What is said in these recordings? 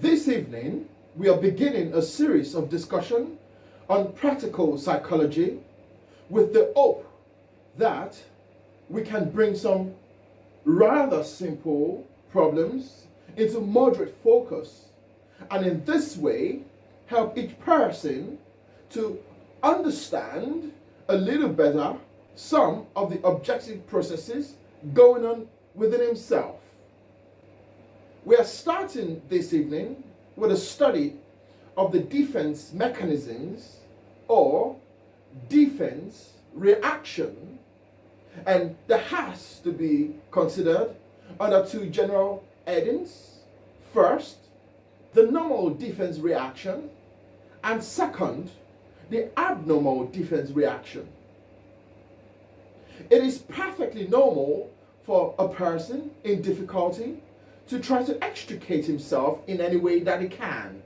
This evening, we are beginning a series of discussion on practical psychology with the hope that we can bring some rather simple problems into moderate focus, and in this way help each person to understand a little better some of the objective processes going on within himself. We are starting this evening with a study of the defense mechanisms or defense reaction, and that has to be considered under two general headings. First, the normal defense reaction, and second, the abnormal defense reaction. It is perfectly normal for a person in difficulty to try to extricate himself in any way that he can.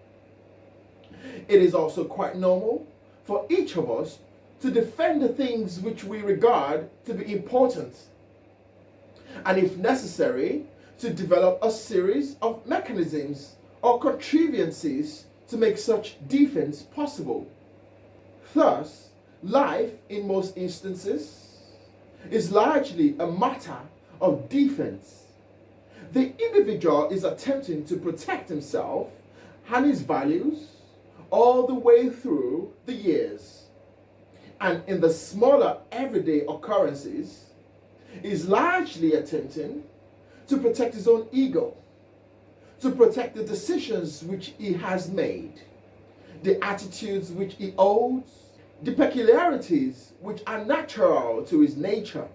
It is also quite normal for each of us to defend the things which we regard to be important, and if necessary, to develop a series of mechanisms or contrivances to make such defense possible. Thus, life in most instances is largely a matter of defense. The individual is attempting to protect himself and his values all the way through the years, and in the smaller everyday occurrences is largely attempting to protect his own ego, to protect the decisions which he has made, the attitudes which he holds, the peculiarities which are natural to his nature.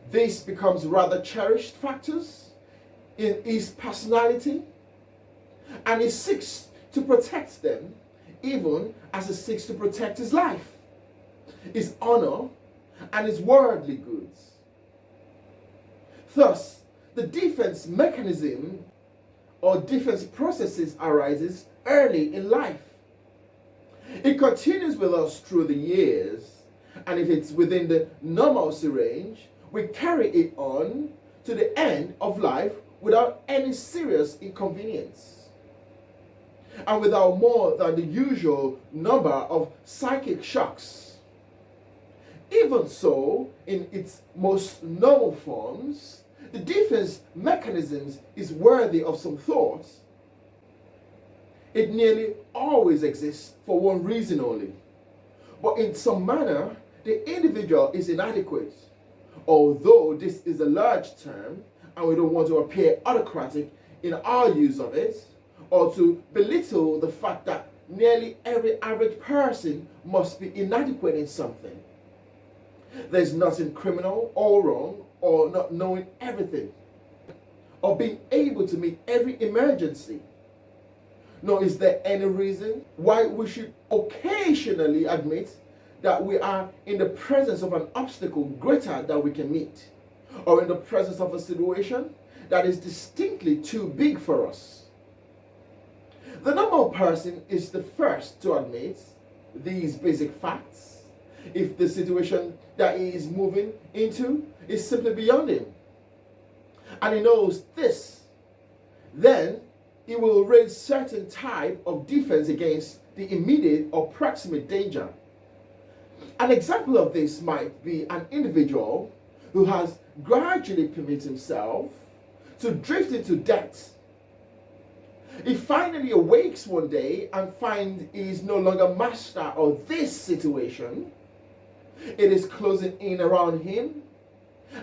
This becomes rather cherished factors in his personality, and he seeks to protect them even as he seeks to protect his life, his honor, and his worldly goods. Thus, the defense mechanism or defense processes arises early in life. It continues with us through the years, and if it's within the normalcy range, we carry it on to the end of life without any serious inconvenience, and without more than the usual number of psychic shocks. Even so, in its most normal forms, the defense mechanisms is worthy of some thought. It nearly always exists for one reason only, but in some manner the individual is inadequate. Although this is a large term, and we don't want to appear autocratic in our use of it, or to belittle the fact that nearly every average person must be inadequate in something. There's nothing criminal or wrong or not knowing everything, or being able to meet every emergency. Nor is there any reason why we should occasionally admit that we are in the presence of an obstacle greater than we can meet, or in the presence of a situation that is distinctly too big for us. The normal person is the first to admit these basic facts if the situation that he is moving into is simply beyond him, and he knows this. Then he will raise certain type of defense against the immediate or proximate danger. An example of this might be an individual who has gradually permitted himself to drift into debt. He finally awakes one day and finds he is no longer master of this situation. It is closing in around him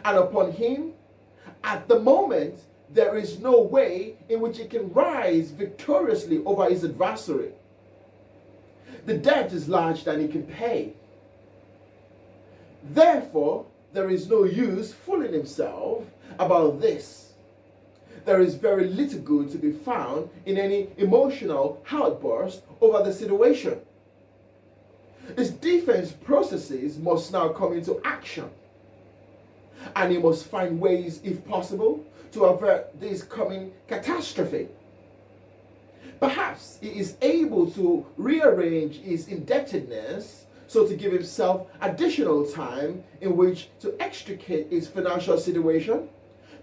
and upon him. At the moment, there is no way in which he can rise victoriously over his adversary. The debt is larger than he can pay. Therefore, there is no use fooling himself about this. There is very little good to be found in any emotional outburst over the situation. His defense processes must now come into action, and he must find ways, if possible, to avert this coming catastrophe. Perhaps he is able to rearrange his indebtedness so to give himself additional time in which to extricate his financial situation.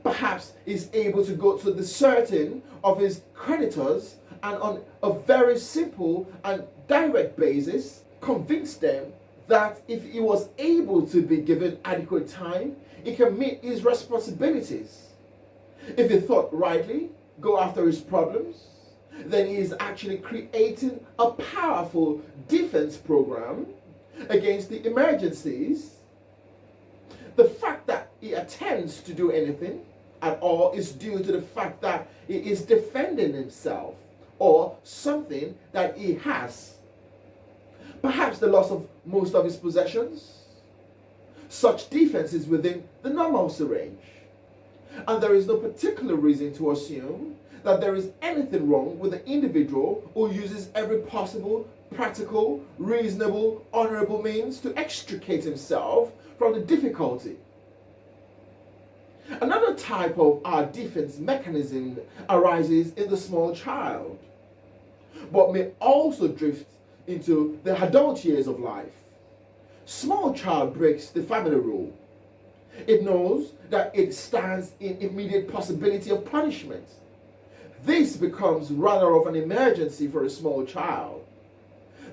perhaps is able to go to the certain of his creditors and on a very simple and direct basis convince them that if he was able to be given adequate time, he can meet his responsibilities. If he thought rightly, go after his problems, then he is actually creating a powerful defense program against the emergencies. The fact that he attempts to do anything at all is due to the fact that he is defending himself or something that he has. Perhaps the loss of most of his possessions. Such defense is within the normalcy range. And there is no particular reason to assume that there is anything wrong with the individual who uses every possible, practical, reasonable, honorable means to extricate himself from the difficulty. Another type of our defense mechanism arises in the small child, but may also drift into the adult years of life. Small child breaks the family rule. It knows that it stands in immediate possibility of punishment. This becomes rather of an emergency for a small child.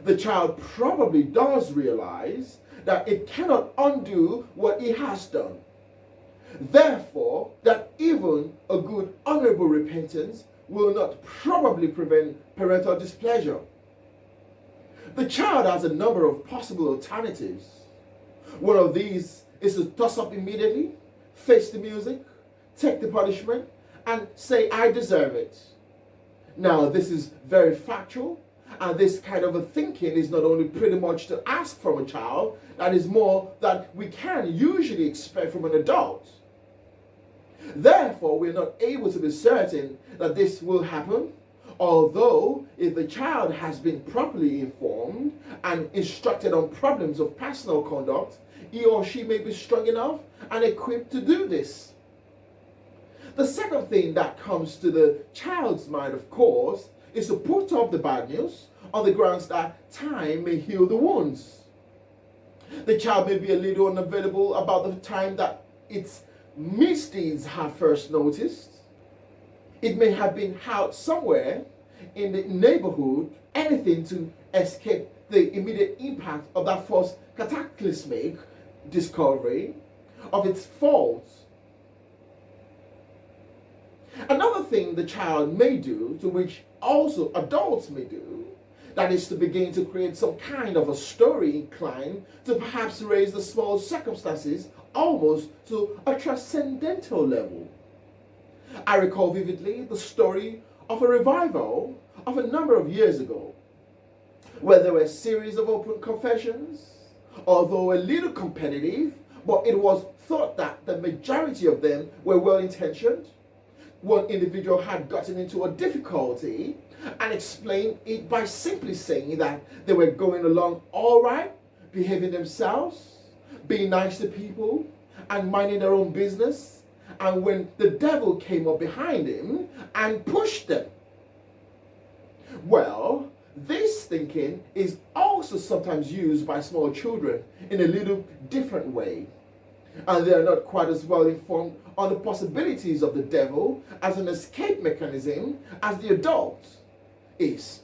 The child probably does realize that it cannot undo what he has done. Therefore, that even a good honorable repentance will not probably prevent parental displeasure. The child has a number of possible alternatives. One of these is to toss up immediately, face the music, take the punishment, and say, I deserve it. Now, this is very factual, and this kind of a thinking is not only pretty much to ask from a child, that is more that we can usually expect from an adult. Therefore, we're not able to be certain that this will happen, although if the child has been properly informed and instructed on problems of personal conduct, he or she may be strong enough and equipped to do this. The second thing that comes to the child's mind, of course, is to put up the bad news on the grounds that time may heal the wounds. The child may be a little unavailable about the time that its misdeeds have first noticed. It may have been out somewhere in the neighborhood, anything to escape the immediate impact of that first cataclysmic discovery of its faults. Another thing the child may do, to which also adults may do, that is to begin to create some kind of a story inclined to perhaps raise the small circumstances almost to a transcendental level. I recall vividly the story of a revival of a number of years ago, where there were a series of open confessions, although a little competitive, but it was thought that the majority of them were well-intentioned. One individual had gotten into a difficulty and explained it by simply saying that they were going along all right, behaving themselves, being nice to people, and minding their own business. And when the devil came up behind him and pushed them. Well, this thinking is also sometimes used by small children in a little different way. And they are not quite as well informed on the possibilities of the devil as an escape mechanism as the adult is.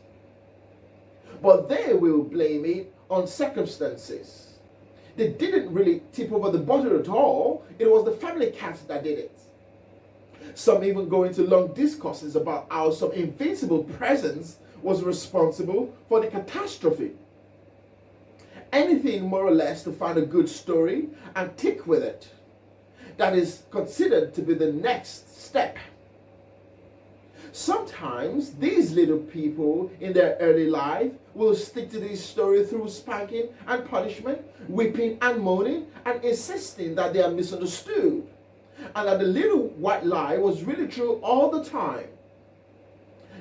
But they will blame it on circumstances. They didn't really tip over the bottle at all. It was the family cat that did it. Some even go into long discourses about how some invincible presence was responsible for the catastrophe. Anything more or less to find a good story and tick with it. That is considered to be the next step. Sometimes these little people in their early life will stick to this story through spanking and punishment, whipping and moaning, and insisting that they are misunderstood, and that the little white lie was really true all the time.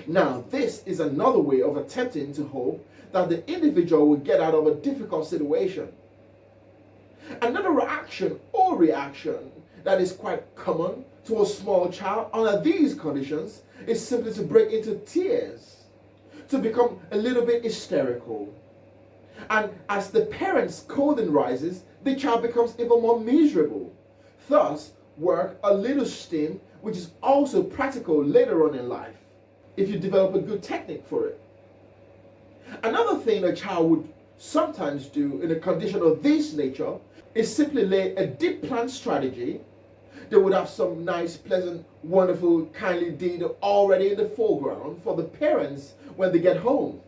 Now, this is another way of attempting to hope that the individual will get out of a difficult situation. Another reaction or reaction that is quite common to a small child under these conditions is simply to break into tears, to become a little bit hysterical. And as the parent's scolding rises, the child becomes even more miserable. Thus, work a little STEM, which is also practical later on in life, if you develop a good technique for it. Another thing a child would sometimes do in a condition of this nature is simply lay a deep plan strategy. They would have some nice, pleasant, wonderful, kindly deed already in the foreground for the parents when they get home.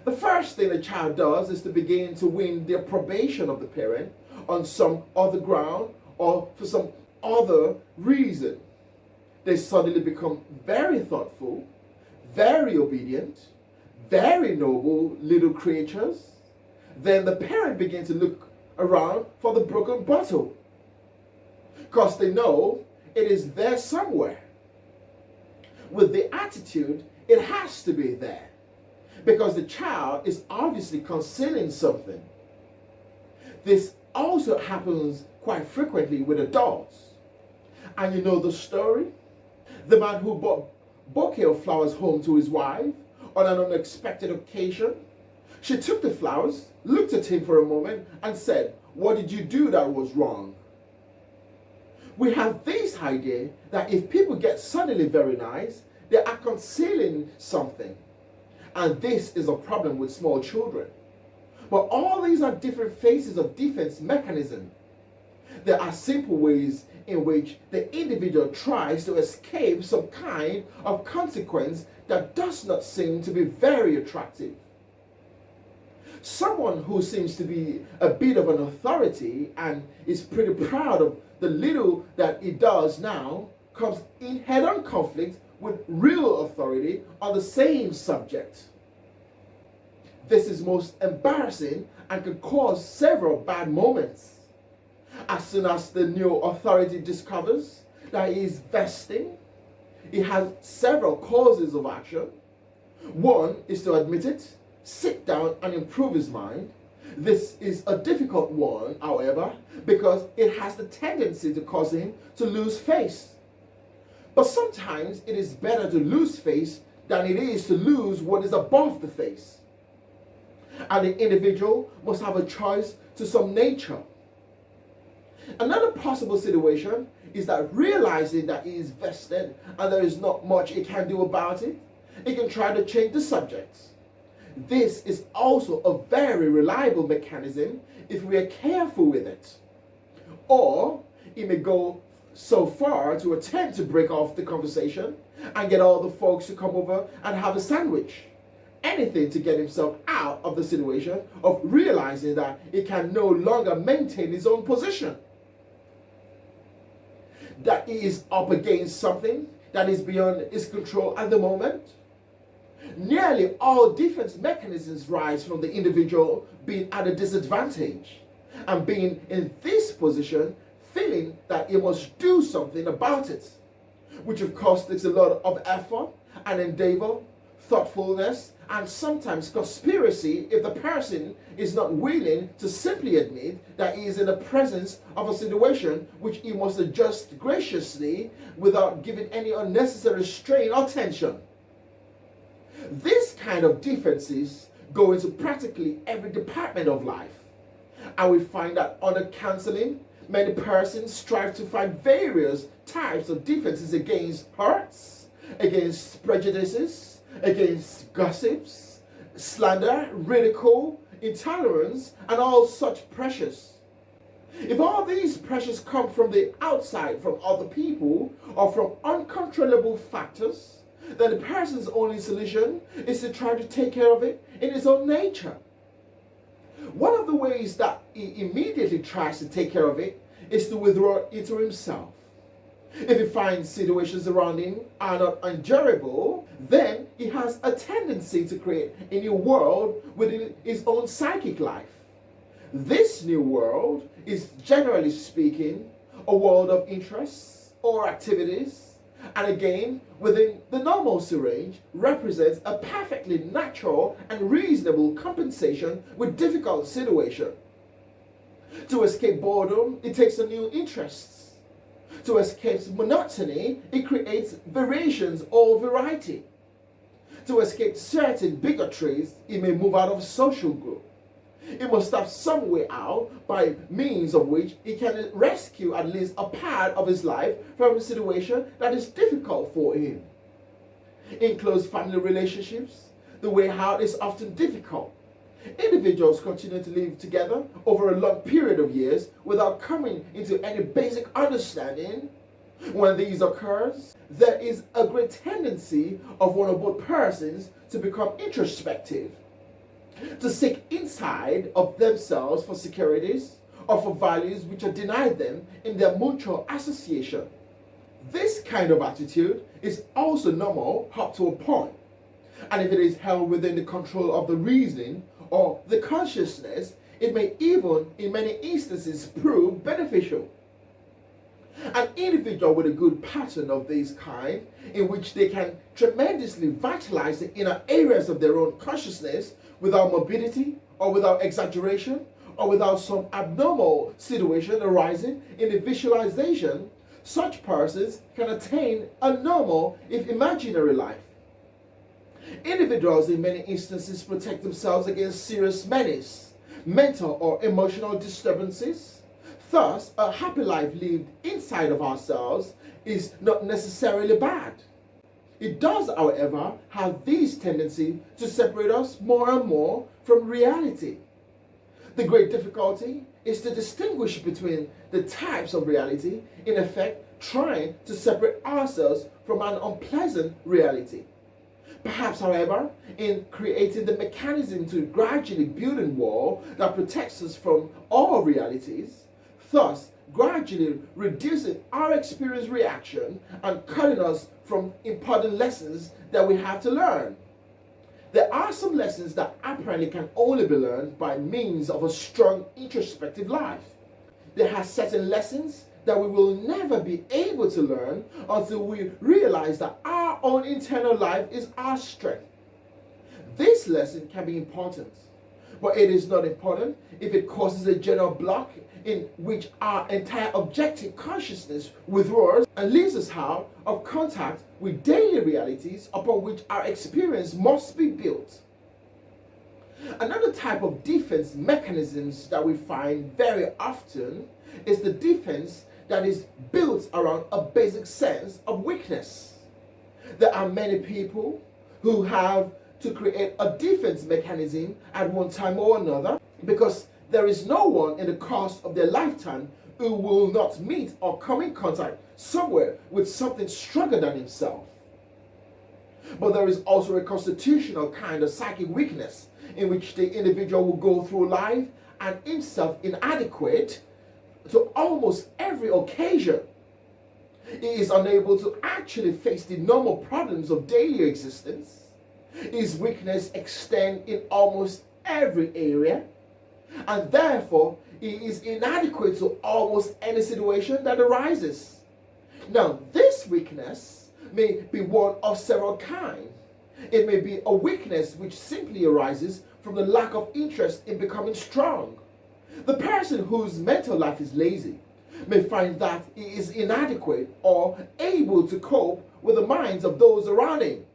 The first thing a child does is to begin to win the approbation of the parent on some other ground or for some other reason. They suddenly become very thoughtful, very obedient, very noble little creatures. Then the parent begins to look around for the broken bottle, because they know it is there somewhere. With the attitude, it has to be there, because the child is obviously concealing something. This also happens quite frequently with adults. And you know the story? The man who brought a bouquet of flowers home to his wife on an unexpected occasion. She took the flowers, looked at him for a moment, and said, "What did you do that was wrong?" We have this idea that if people get suddenly very nice, they are concealing something. And this is a problem with small children. But all these are different phases of defense mechanism. There are simple ways in which the individual tries to escape some kind of consequence that does not seem to be very attractive. Someone who seems to be a bit of an authority and is pretty proud of the little that he does now comes in head-on conflict with real authority on the same subject. This is most embarrassing and can cause several bad moments. As soon as the new authority discovers that he is vesting, he has several causes of action. One is to admit it, sit down and improve his mind. This is a difficult one, however, because it has the tendency to cause him to lose face. But sometimes it is better to lose face than it is to lose what is above the face. And the individual must have a choice to some nature. Another possible situation is that realizing that he is vested and there is not much he can do about it, he can try to change the subject. This is also a very reliable mechanism if we are careful with it. Or he may go so far to attempt to break off the conversation and get all the folks to come over and have a sandwich. Anything to get himself out of the situation of realizing that he can no longer maintain his own position. That he is up against something that is beyond his control at the moment. Nearly all defense mechanisms rise from the individual being at a disadvantage and being in this position, feeling that he must do something about it, which of course takes a lot of effort and endeavor, thoughtfulness, and sometimes conspiracy if the person is not willing to simply admit that he is in the presence of a situation which he must adjust graciously without giving any unnecessary strain or tension. This kind of defenses go into practically every department of life. And we find that under counseling, many persons strive to find various types of defenses against hurts, against prejudices, against gossips, slander, ridicule, intolerance, and all such pressures. If all these pressures come from the outside, from other people, or from uncontrollable factors, then the person's only solution is to try to take care of it in his own nature. One of the ways that he immediately tries to take care of it is to withdraw into himself. If he finds situations around him are not endurable, then he has a tendency to create a new world within his own psychic life. This new world is, generally speaking, a world of interests or activities, and again, within the normalcy range, represents a perfectly natural and reasonable compensation with difficult situation. To escape boredom, it takes a new interest. To escape monotony, it creates variations or variety. To escape certain bigotries, it may move out of a social group. It must have some way out by means of which he can rescue at least a part of his life from a situation that is difficult for him. In close family relationships, the way out is often difficult. Individuals continue to live together over a long period of years without coming into any basic understanding. When these occurs, there is a great tendency of one or both persons to become introspective, to seek inside of themselves for securities or for values which are denied them in their mutual association. This kind of attitude is also normal up to a point, and if it is held within the control of the reasoning or the consciousness, it may even, in many instances, prove beneficial. An individual with a good pattern of this kind, in which they can tremendously vitalize the inner areas of their own consciousness without morbidity or without exaggeration or without some abnormal situation arising in the visualization, such persons can attain a normal, if imaginary, life. Individuals in many instances protect themselves against serious menace, mental or emotional disturbances. Thus, a happy life lived inside of ourselves is not necessarily bad. It does, however, have this tendency to separate us more and more from reality. The great difficulty is to distinguish between the types of reality, in effect, trying to separate ourselves from an unpleasant reality. Perhaps, however, in creating the mechanism to gradually build a wall that protects us from all realities, thus gradually reducing our experience reaction and cutting us from important lessons that we have to learn. There are some lessons that apparently can only be learned by means of a strong introspective life. There are certain lessons that we will never be able to learn until we realize that our own internal life is our strength. This lesson can be important, but it is not important if it causes a general block in which our entire objective consciousness withdraws and leaves us out of contact with daily realities upon which our experience must be built. Another type of defense mechanisms that we find very often is the defense that is built around a basic sense of weakness. There are many people who have to create a defense mechanism at one time or another, because there is no one in the course of their lifetime who will not meet or come in contact somewhere with something stronger than himself. But there is also a constitutional kind of psychic weakness in which the individual will go through life and himself inadequate to almost every occasion. He is unable to actually face the normal problems of daily existence. His weakness extends in almost every area, and therefore he is inadequate to almost any situation that arises. Now, this weakness may be one of several kinds. It may be a weakness which simply arises from the lack of interest in becoming strong. The person whose mental life is lazy may find that he is inadequate or able to cope with the minds of those around him.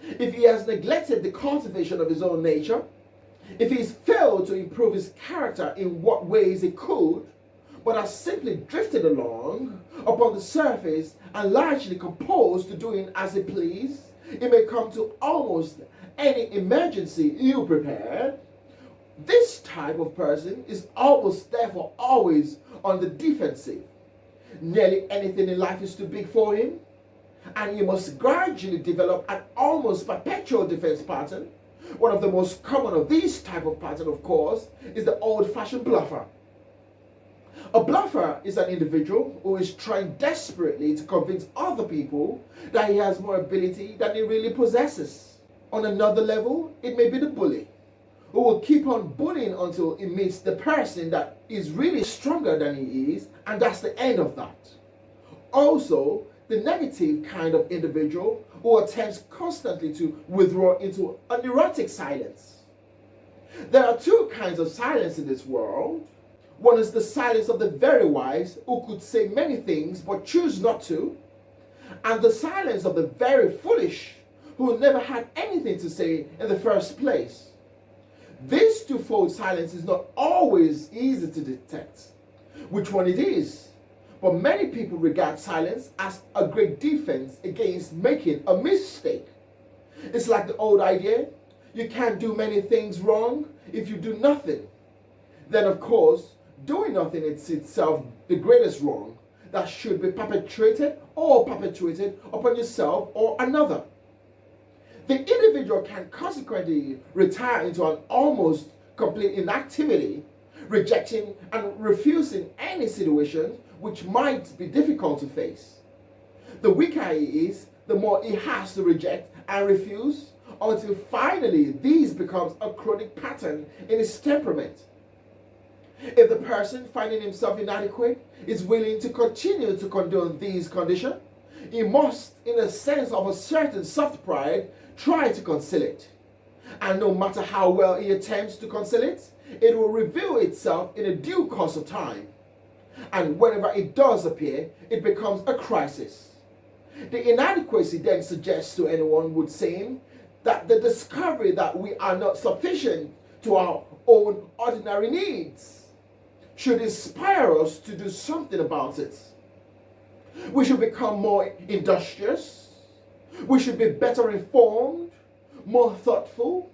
If he has neglected the cultivation of his own nature, if he has failed to improve his character in what ways he could, but has simply drifted along upon the surface and largely composed to doing as he pleased, he may come to almost any emergency ill-prepared. This type of person is almost therefore always on the defensive. Nearly anything in life is too big for him, and he must gradually develop an almost perpetual defense pattern. One of the most common of these type of pattern, of course, is the old-fashioned bluffer. A bluffer is an individual who is trying desperately to convince other people that he has more ability than he really possesses. On another level, it may be the bully, who will keep on bullying until he meets the person that is really stronger than he is, and that's the end of that. Also, the negative kind of individual who attempts constantly to withdraw into a neurotic silence. There are two kinds of silence in this world. One is the silence of the very wise, who could say many things but choose not to, and the silence of the very foolish, who never had anything to say in the first place. This twofold silence is not always easy to detect which one it is, but many people regard silence as a great defense against making a mistake. It's like the old idea, you can't do many things wrong if you do nothing. Then, of course, doing nothing is itself the greatest wrong that should be perpetrated upon yourself or another. The individual can consequently retire into an almost complete inactivity, rejecting and refusing any situation which might be difficult to face. The weaker he is, the more he has to reject and refuse, until finally these becomes a chronic pattern in his temperament. If the person finding himself inadequate is willing to continue to condone these conditions, he must, in a sense of a certain soft pride, try to conceal it. And no matter how well he attempts to conceal it, it will reveal itself in a due course of time. And whenever it does appear, it becomes a crisis. The inadequacy then suggests to anyone would seem that the discovery that we are not sufficient to our own ordinary needs should inspire us to do something about it. We should become more industrious. We should be better informed, more thoughtful,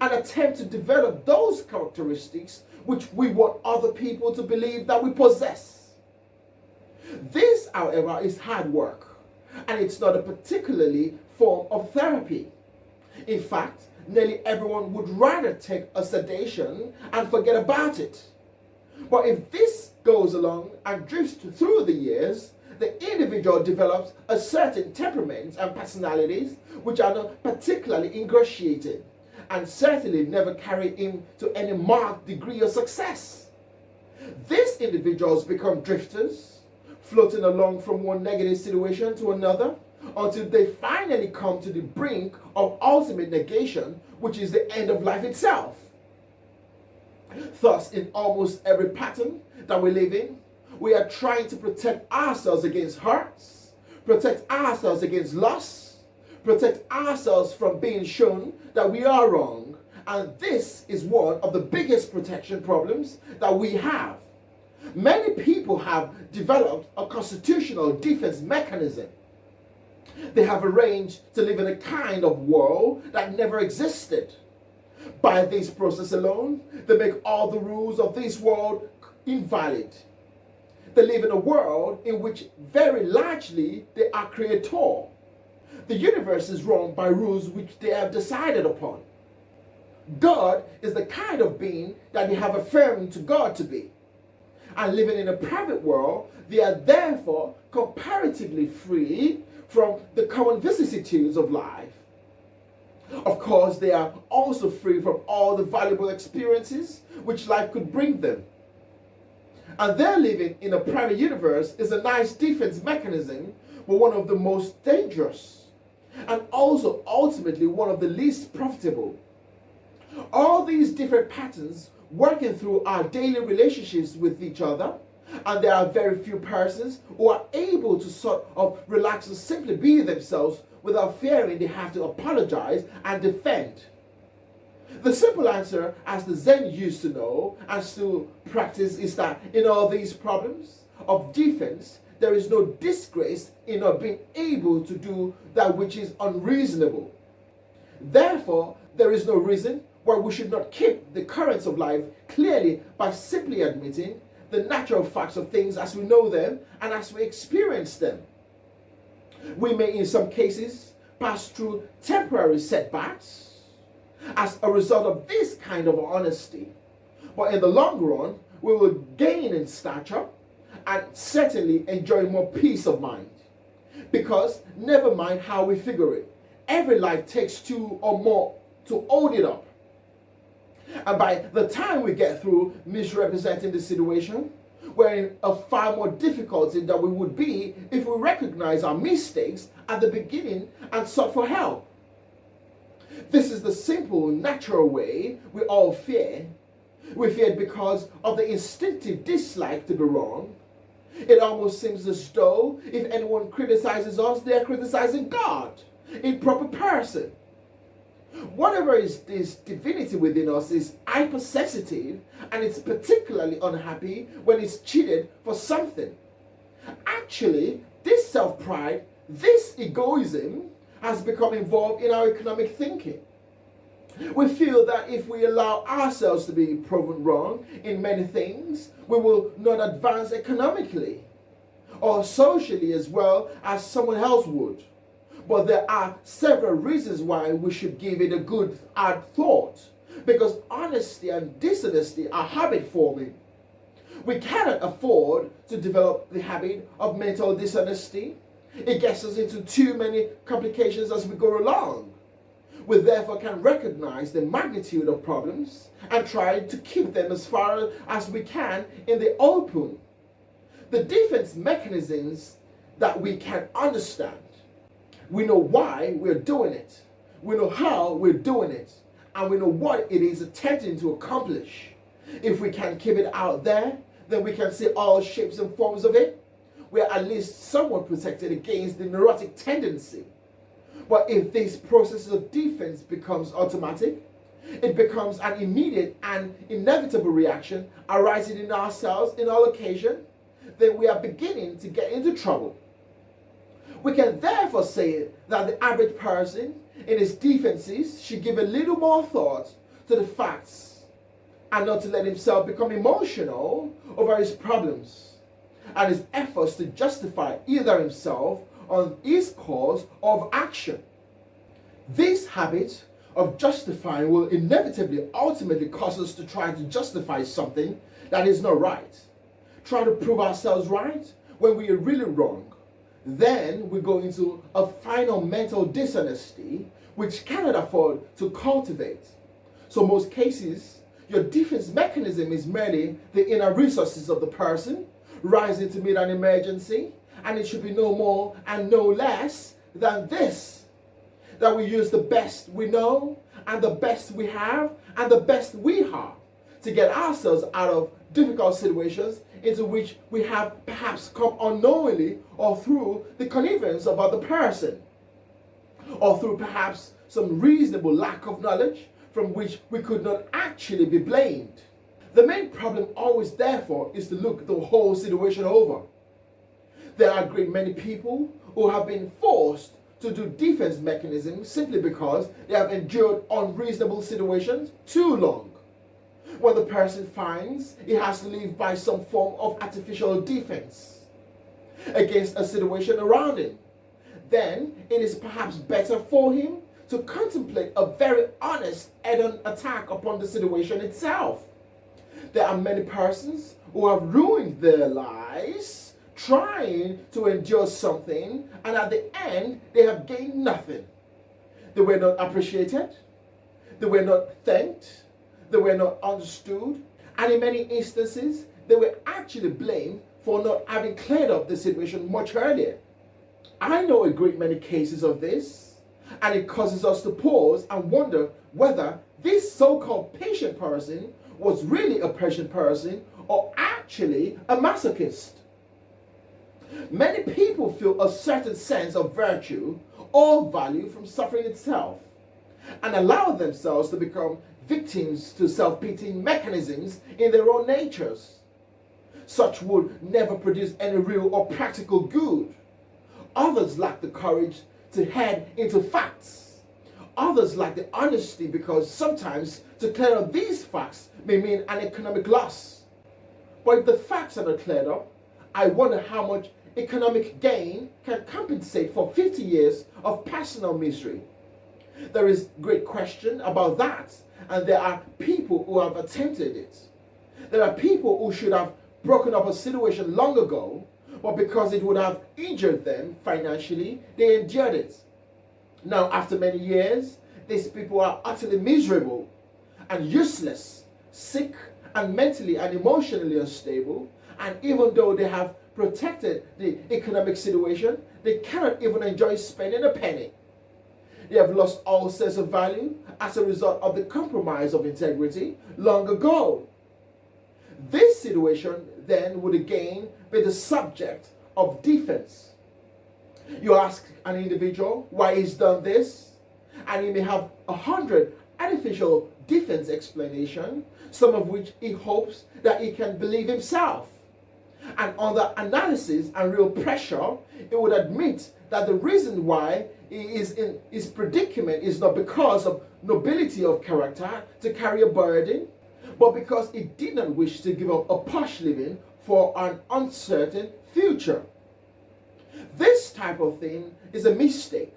and attempt to develop those characteristics which we want other people to believe that we possess. This, however, is hard work, and it's not a particularly form of therapy. In fact, nearly everyone would rather take a sedation and forget about it. But if this goes along and drifts through the years, the individual develops a certain temperament and personalities which are not particularly ingratiating and certainly never carry him to any marked degree of success. These individuals become drifters, floating along from one negative situation to another until they finally come to the brink of ultimate negation, which is the end of life itself. Thus, in almost every pattern that we live in, we are trying to protect ourselves against hurts, protect ourselves against loss, protect ourselves from being shown that we are wrong. And this is one of the biggest protection problems that we have. Many people have developed a constitutional defense mechanism. They have arranged to live in a kind of world that never existed. By this process alone, they make all the rules of this world invalid. They live in a world in which very largely they are creator. The universe is run by rules which they have decided upon. God is the kind of being that they have affirmed to God to be. And living in a private world, they are therefore comparatively free from the common vicissitudes of life. Of course, they are also free from all the valuable experiences which life could bring them. And their living in a private universe is a nice defense mechanism, but one of the most dangerous, and also ultimately one of the least profitable. All these different patterns working through our daily relationships with each other, and there are very few persons who are able to sort of relax and simply be themselves without fearing they have to apologize and defend. The simple answer, as the Zen used to know and still practice, is that in all these problems of defense, there is no disgrace in not being able to do that which is unreasonable. Therefore, there is no reason why we should not keep the currents of life clearly by simply admitting the natural facts of things as we know them and as we experience them. We may in some cases pass through temporary setbacks as a result of this kind of honesty, but in the long run we will gain in stature and certainly enjoy more peace of mind, because never mind how we figure it, every life takes two or more to hold it up. And by the time we get through misrepresenting the situation, we're in a far more difficulty than we would be if we recognize our mistakes at the beginning and sought for help. This is the simple, natural way we all fear. We fear it because of the instinctive dislike to be wrong. It almost seems as though if anyone criticizes us, they are criticizing God in proper person. Whatever is this divinity within us is hypersensitive, and it's particularly unhappy when it's cheated for something. Actually, this self-pride, this egoism, has become involved in our economic thinking. We feel that if we allow ourselves to be proven wrong in many things, we will not advance economically or socially as well as someone else would. But there are several reasons why we should give it a good hard thought, because honesty and dishonesty are habit forming. We cannot afford to develop the habit of mental dishonesty. It gets us into too many complications as we go along. We therefore can recognize the magnitude of problems and try to keep them as far as we can in the open. The defense mechanisms that we can understand. We know why we're doing it. We know how we're doing it. And we know what it is attempting to accomplish. If we can keep it out there, then we can see all shapes and forms of it. We're at least somewhat protected against the neurotic tendency. But if this process of defense becomes automatic, it becomes an immediate and inevitable reaction arising in ourselves in all occasion, then we are beginning to get into trouble. We can therefore say that the average person in his defenses should give a little more thought to the facts and not to let himself become emotional over his problems and his efforts to justify either himself on his course of action. This habit of justifying will inevitably ultimately cause us to try to justify something that is not right. Try to prove ourselves right when we are really wrong. Then we go into a final mental dishonesty which cannot afford to cultivate. So in most cases, your defense mechanism is merely the inner resources of the person rising to meet an emergency, and it should be no more and no less than this: that we use the best we know and the best we have and the best we have to get ourselves out of difficult situations into which we have perhaps come unknowingly or through the connivance of other person, or through perhaps some reasonable lack of knowledge from which we could not actually be blamed. The main problem always therefore is to look the whole situation over. There are a great many people who have been forced to do defense mechanisms simply because they have endured unreasonable situations too long. When the person finds he has to live by some form of artificial defense against a situation around him, then it is perhaps better for him to contemplate a very honest head-on attack upon the situation itself. There are many persons who have ruined their lives trying to endure something, and at the end they have gained nothing. They were not appreciated, they were not thanked, they were not understood, and in many instances they were actually blamed for not having cleared up the situation much earlier. I know a great many cases of this, and it causes us to pause and wonder whether this so-called patient person was really a patient person or actually a masochist. Many people feel a certain sense of virtue or value from suffering itself and allow themselves to become victims to self-pitying mechanisms in their own natures. Such would never produce any real or practical good. Others lack the courage to head into facts. Others lack the honesty because sometimes to clear up these facts may mean an economic loss. But if the facts are not cleared up, I wonder how much economic gain can compensate for 50 years of personal misery. There is great question about that, and there are people who have attempted it. There are people who should have broken up a situation long ago, but because it would have injured them financially, they endured it. Now, after many years, these people are utterly miserable and useless, sick and mentally and emotionally unstable, and even though they have protected the economic situation, they cannot even enjoy spending a penny. They have lost all sense of value as a result of the compromise of integrity long ago. This situation then would again be the subject of defense. You ask an individual why he's done this, and he may have 100 artificial defense explanations, some of which he hopes that he can believe himself. And under analysis and real pressure, he would admit that the reason why he is in his predicament is not because of nobility of character to carry a burden, but because he did not wish to give up a posh living for an uncertain future. This type of thing is a mistake,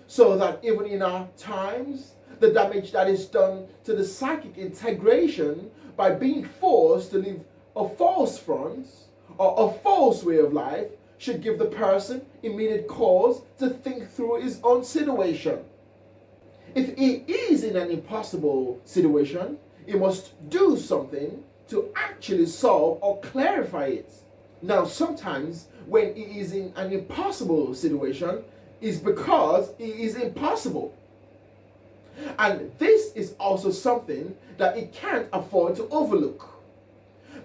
so that even in our times, the damage that is done to the psychic integration by being forced to live a false front or a false way of life should give the person immediate cause to think through his own situation. If he is in an impossible situation, he must do something to actually solve or clarify it. Now, sometimes when he is in an impossible situation, it's because he is impossible. And this is also something that he can't afford to overlook.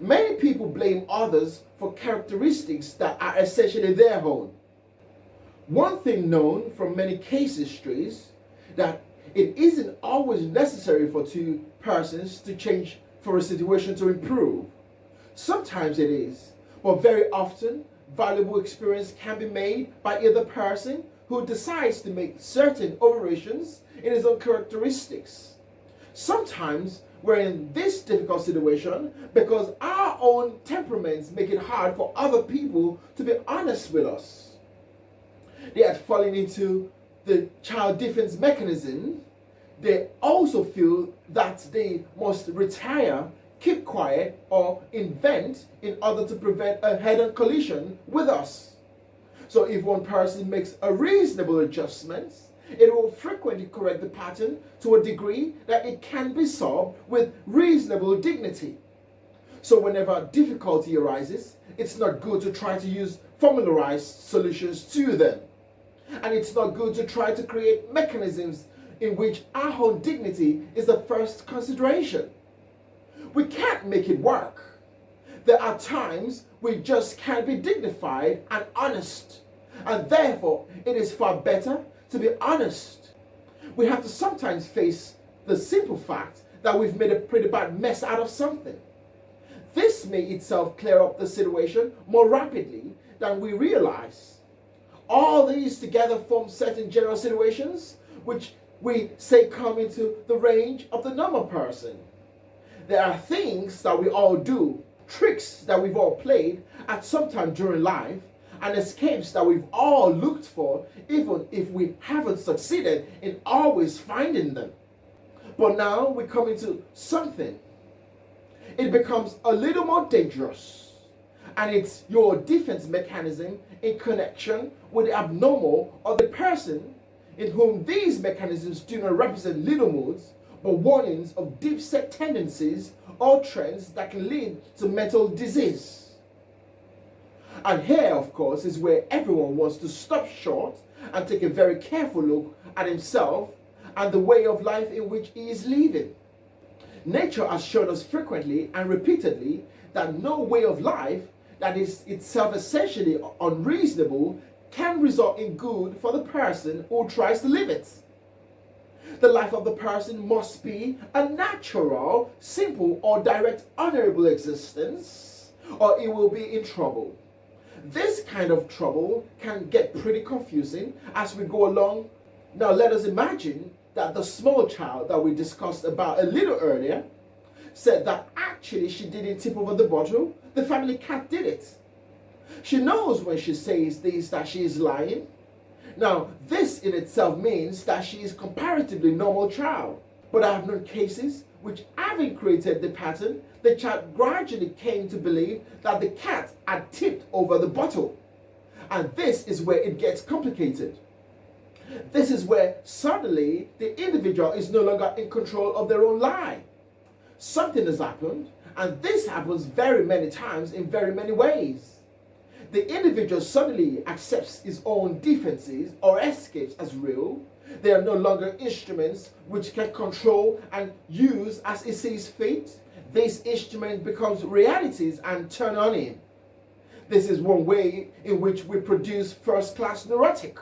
Many people blame others for characteristics that are essentially their own. One thing known from many case histories that it isn't always necessary for two persons to change for a situation to improve. Sometimes it is, but very often valuable experience can be made by either person who decides to make certain alterations in his own characteristics. Sometimes we're in this difficult situation because our own temperaments make it hard for other people to be honest with us. They are falling into the child defense mechanism. They also feel that they must retire, keep quiet, or invent in order to prevent a head-on collision with us. So if one person makes a reasonable adjustment, it will frequently correct the pattern to a degree that it can be solved with reasonable dignity. So whenever difficulty arises, it's not good to try to use formularized solutions to them. And it's not good to try to create mechanisms in which our own dignity is the first consideration. We can't make it work. There are times we just can't be dignified and honest. And therefore, it is far better to be honest. We have to sometimes face the simple fact that we've made a pretty bad mess out of something. This may itself clear up the situation more rapidly than we realize. All these together form certain general situations which we say come into the range of the normal person. There are things that we all do, tricks that we've all played at some time during life, and escapes that we've all looked for, even if we haven't succeeded in always finding them. But now we come into something. It becomes a little more dangerous, and it's your defense mechanism in connection with the abnormal or the person in whom these mechanisms do not represent little moods, but warnings of deep-set tendencies or trends that can lead to mental disease. And here, of course, is where everyone wants to stop short and take a very careful look at himself and the way of life in which he is living. Nature has shown us frequently and repeatedly that no way of life that is itself essentially unreasonable can result in good for the person who tries to live it. The life of the person must be a natural, simple, or direct honorable existence, or he will be in trouble. This kind of trouble can get pretty confusing as we go along. Now let us imagine that the small child that we discussed about a little earlier said that actually she didn't tip over the bottle, the family cat did it. She knows when she says this that she is lying. Now this in itself means that she is comparatively normal child. But I have known cases which, having created the pattern, the child gradually came to believe that the cat had tipped over the bottle. And this is where it gets complicated. This is where suddenly the individual is no longer in control of their own lie. Something has happened, and this happens very many times in very many ways. The individual suddenly accepts his own defenses or escapes as real. They are no longer instruments which can control and use as he sees fit. This instrument becomes realities and turn on him. This is one way in which we produce first-class neurotic.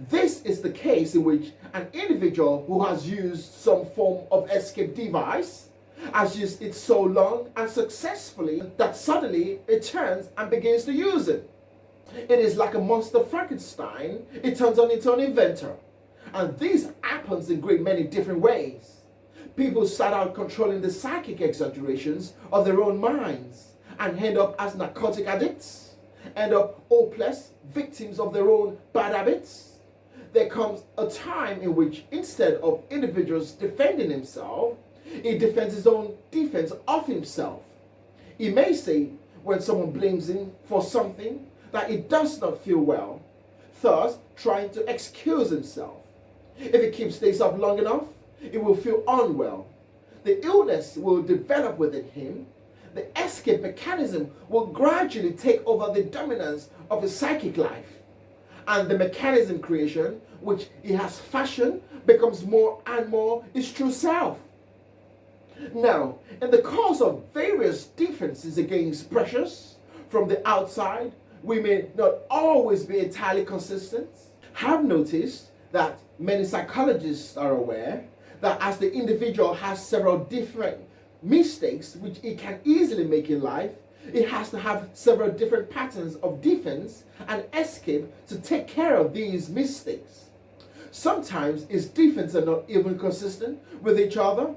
This is the case in which an individual who has used some form of escape device has used it so long and successfully that suddenly it turns and begins to use it. It is like a monster Frankenstein, it turns on its own inventor. And this happens in great many different ways. People start out controlling the psychic exaggerations of their own minds and end up as narcotic addicts, end up hopeless victims of their own bad habits. There comes a time in which instead of individuals defending himself, he defends his own defense of himself. He may say when someone blames him for something that he does not feel well, thus trying to excuse himself. If he keeps this up long enough, he will feel unwell. The illness will develop within him. The escape mechanism will gradually take over the dominance of his psychic life. And the mechanism creation, which he has fashioned, becomes more and more his true self. Now, in the course of various defenses against pressures from the outside, we may not always be entirely consistent. Have noticed that many psychologists are aware that as the individual has several different mistakes which he can easily make in life, he has to have several different patterns of defense and escape to take care of these mistakes. Sometimes his defense are not even consistent with each other.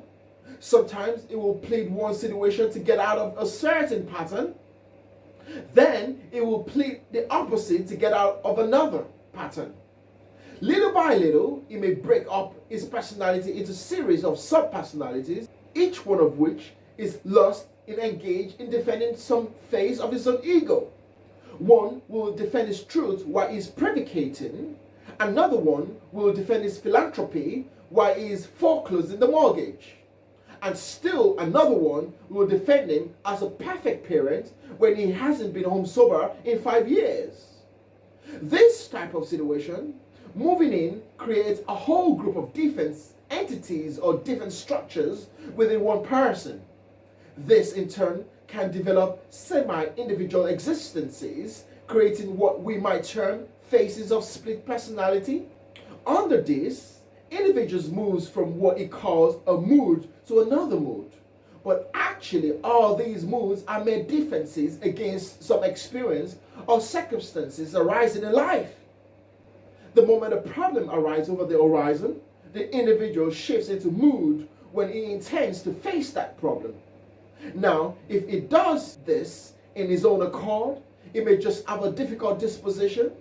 Sometimes it will plead one situation to get out of a certain pattern. Then it will plead the opposite to get out of another pattern. Little by little, he may break up his personality into a series of sub-personalities, each one of which is lost in engaged in defending some phase of his own ego. One will defend his truth while he's predicating. Another one will defend his philanthropy while he is foreclosing the mortgage. And still another one will defend him as a perfect parent when he hasn't been home sober in 5 years. This type of situation, moving in, creates a whole group of defense entities or different structures within one person. This in turn can develop semi-individual existences, creating what we might term phases of split personality. Under this, individuals move from what he calls a mood to another mood. But actually, all these moods are mere defenses against some experience or circumstances arising in life. The moment a problem arises over the horizon, the individual shifts into mood when he intends to face that problem. Now, if he does this in his own accord, he may just have a difficult disposition.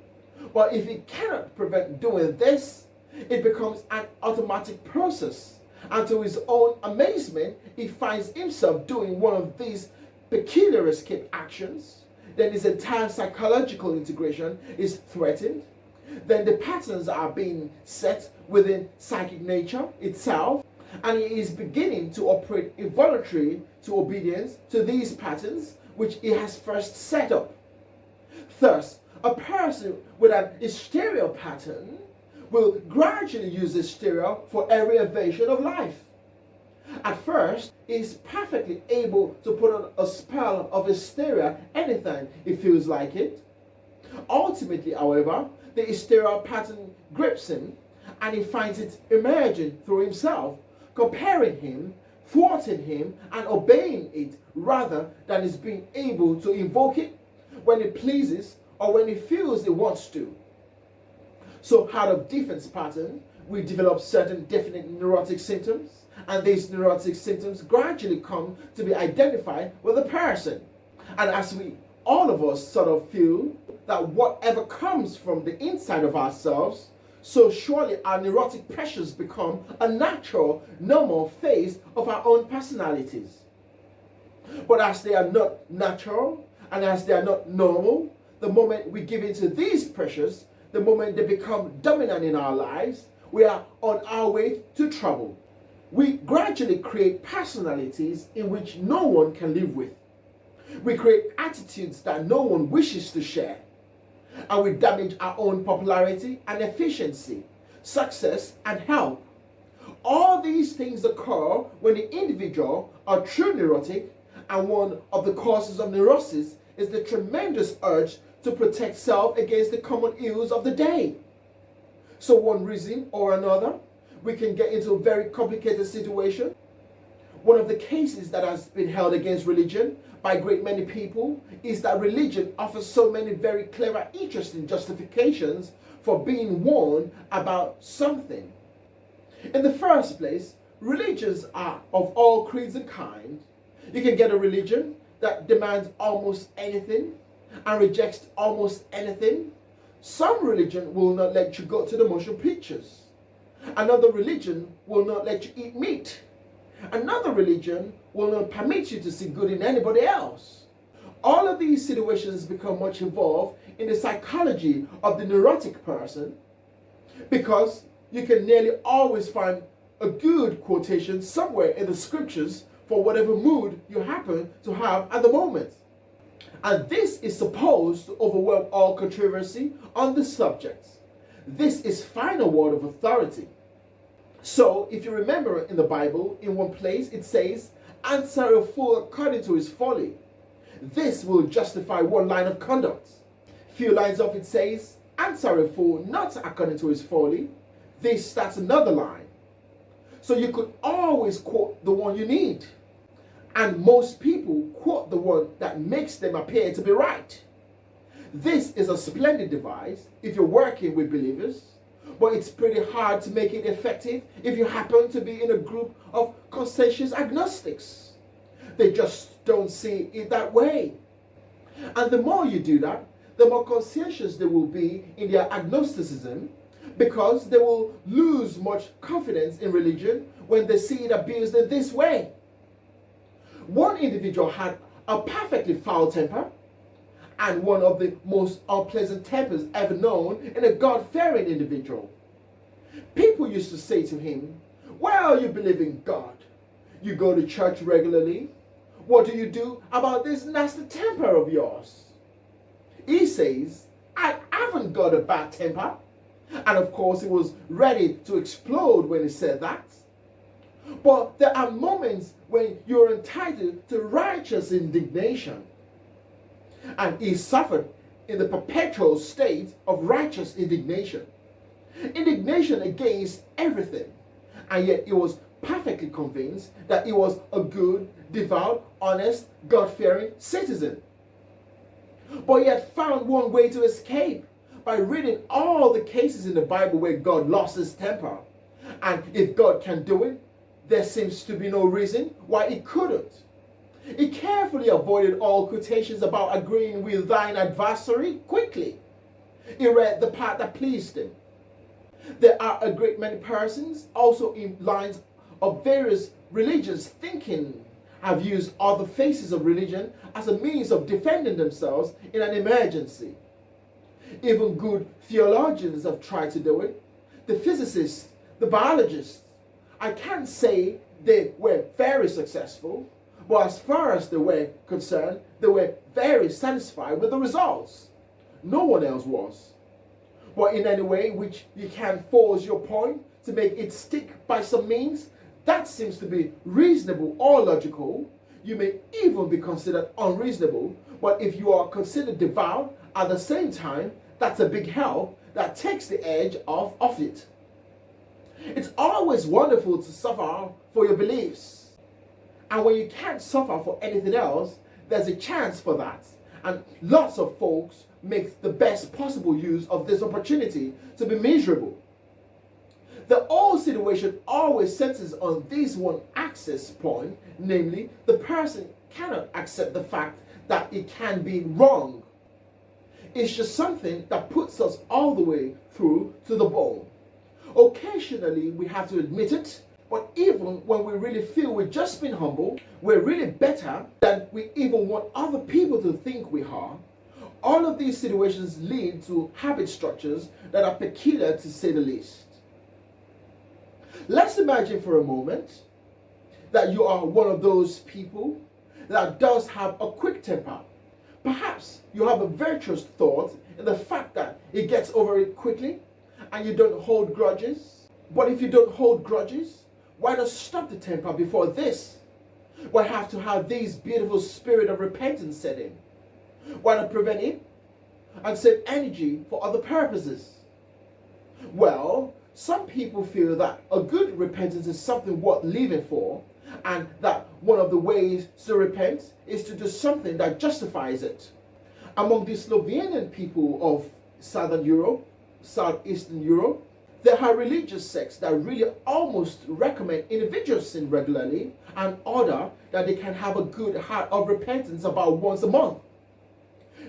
But if he cannot prevent doing this, it becomes an automatic process. And to his own amazement, he finds himself doing one of these peculiar escape actions. Then his entire psychological integration is threatened. Then the patterns are being set within psychic nature itself, and he is beginning to operate involuntary to obedience to these patterns which he has first set up. Thus, a person with an hysteria pattern will gradually use hysteria for every evasion of life. At first, he is perfectly able to put on a spell of hysteria anytime he feels like it. Ultimately, however, the hysteria pattern grips him and he finds it emerging through himself, comparing him, thwarting him, and obeying it rather than his being able to invoke it when it pleases or when he feels he wants to. So out of defense pattern, we develop certain definite neurotic symptoms, and these neurotic symptoms gradually come to be identified with a person. And as we, all of us, sort of feel that whatever comes from the inside of ourselves, so surely our neurotic pressures become a natural, normal phase of our own personalities. But as they are not natural, and as they are not normal, the moment we give into these pressures, the moment they become dominant in our lives, we are on our way to trouble. We gradually create personalities in which no one can live with. We create attitudes that no one wishes to share. And we damage our own popularity and efficiency, success and health. All these things occur when the individual are true neurotic, and one of the causes of neurosis is the tremendous urge to protect self against the common ills of the day. So one reason or another, we can get into a very complicated situation. One of the cases that has been held against religion by a great many people is that religion offers so many very clever, interesting justifications for being warned about something. In the first place, religions are of all creeds and kinds. You can get a religion that demands almost anything and rejects almost anything. Some religion will not let you go to the motion pictures. Another religion will not let you eat meat. Another religion will not permit you to see good in anybody else. All of these situations become much involved in the psychology of the neurotic person, because you can nearly always find a good quotation somewhere in the scriptures for whatever mood you happen to have at the moment. And this is supposed to overwhelm all controversy on the subject. This is final word of authority. So, if you remember in the Bible, in one place it says, answer a fool according to his folly. This will justify one line of conduct. Few lines up it says, answer a fool not according to his folly. That's another line. So you could always quote the one you need. And most people quote the one that makes them appear to be right. This is a splendid device if you're working with believers, but it's pretty hard to make it effective if you happen to be in a group of conscientious agnostics. They just don't see it that way. And the more you do that, the more conscientious they will be in their agnosticism, because they will lose much confidence in religion when they see it abused in this way. One individual had a perfectly foul temper, and one of the most unpleasant tempers ever known in a God-fearing individual. People used to say to him, well, you believe in God. You go to church regularly. What do you do about this nasty temper of yours? He says, I haven't got a bad temper. And of course, he was ready to explode when he said that. But there are moments when you're entitled to righteous indignation. And he suffered in the perpetual state of righteous indignation. Indignation against everything. And yet he was perfectly convinced that he was a good, devout, honest, God-fearing citizen. But he had found one way to escape, by reading all the cases in the Bible where God lost his temper. And if God can do it, there seems to be no reason why he couldn't. He carefully avoided all quotations about agreeing with thine adversary quickly. He read the part that pleased him. There are a great many persons also in lines of various religions thinking have used other phases of religion as a means of defending themselves in an emergency. Even good theologians have tried to do it. The physicists, the biologists, I can't say they were very successful, but as far as they were concerned, they were very satisfied with the results. No one else was. But in any way which you can force your point to make it stick by some means, that seems to be reasonable or logical. You may even be considered unreasonable, but if you are considered devout at the same time, that's a big help that takes the edge off of it. It's always wonderful to suffer for your beliefs. And when you can't suffer for anything else, there's a chance for that. And lots of folks make the best possible use of this opportunity to be miserable. The whole situation always centers on this one access point, namely, the person cannot accept the fact that it can be wrong. It's just something that puts us all the way through to the bone. Occasionally, we have to admit it, but even when we really feel we've just been humble, we're really better than we even want other people to think we are. All of these situations lead to habit structures that are peculiar, to say the least. Let's imagine for a moment that you are one of those people that does have a quick temper. Perhaps you have a virtuous thought in the fact that it gets over it quickly and you don't hold grudges. But if you don't hold grudges, why not stop the temper before this? Why have to have this beautiful spirit of repentance set in? Why not prevent it and save energy for other purposes? Well, some people feel that a good repentance is something worth living for, and that one of the ways to repent is to do something that justifies it. Among the Slovenian people of Southern Europe, Southeastern Europe, there are religious sects that really almost recommend individuals sin regularly in order that they can have a good heart of repentance about once a month.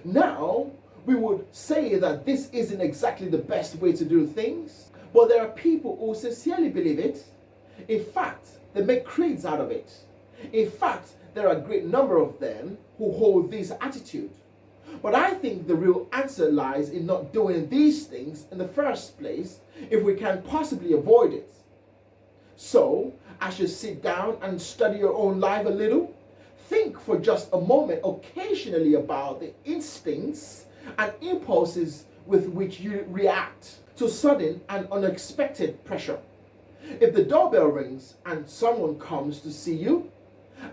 Now, we would say that this isn't exactly the best way to do things, but there are people who sincerely believe it. In fact, they make creeds out of it. In fact, there are a great number of them who hold this attitude. But I think the real answer lies in not doing these things in the first place if we can possibly avoid it. So, as you sit down and study your own life a little, think for just a moment occasionally about the instincts and impulses with which you react to sudden and unexpected pressure. If the doorbell rings and someone comes to see you,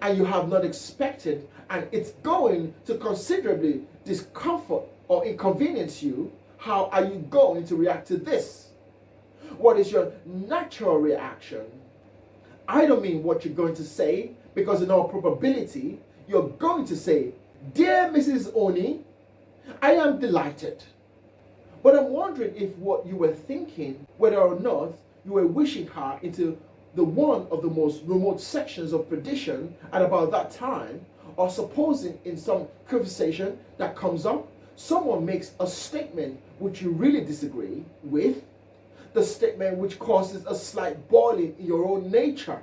and you have not expected, and it's going to considerably discomfort or inconvenience you, how are you going to react to this? What is your natural reaction? I don't mean what you're going to say, because in all probability, you're going to say, "Dear Mrs. Oni, I am delighted." But I'm wondering if what you were thinking, whether or not you were wishing her into the one of the most remote sections of perdition at about that time, or supposing in some conversation that comes up, someone makes a statement which you really disagree with, the statement which causes a slight boiling in your own nature.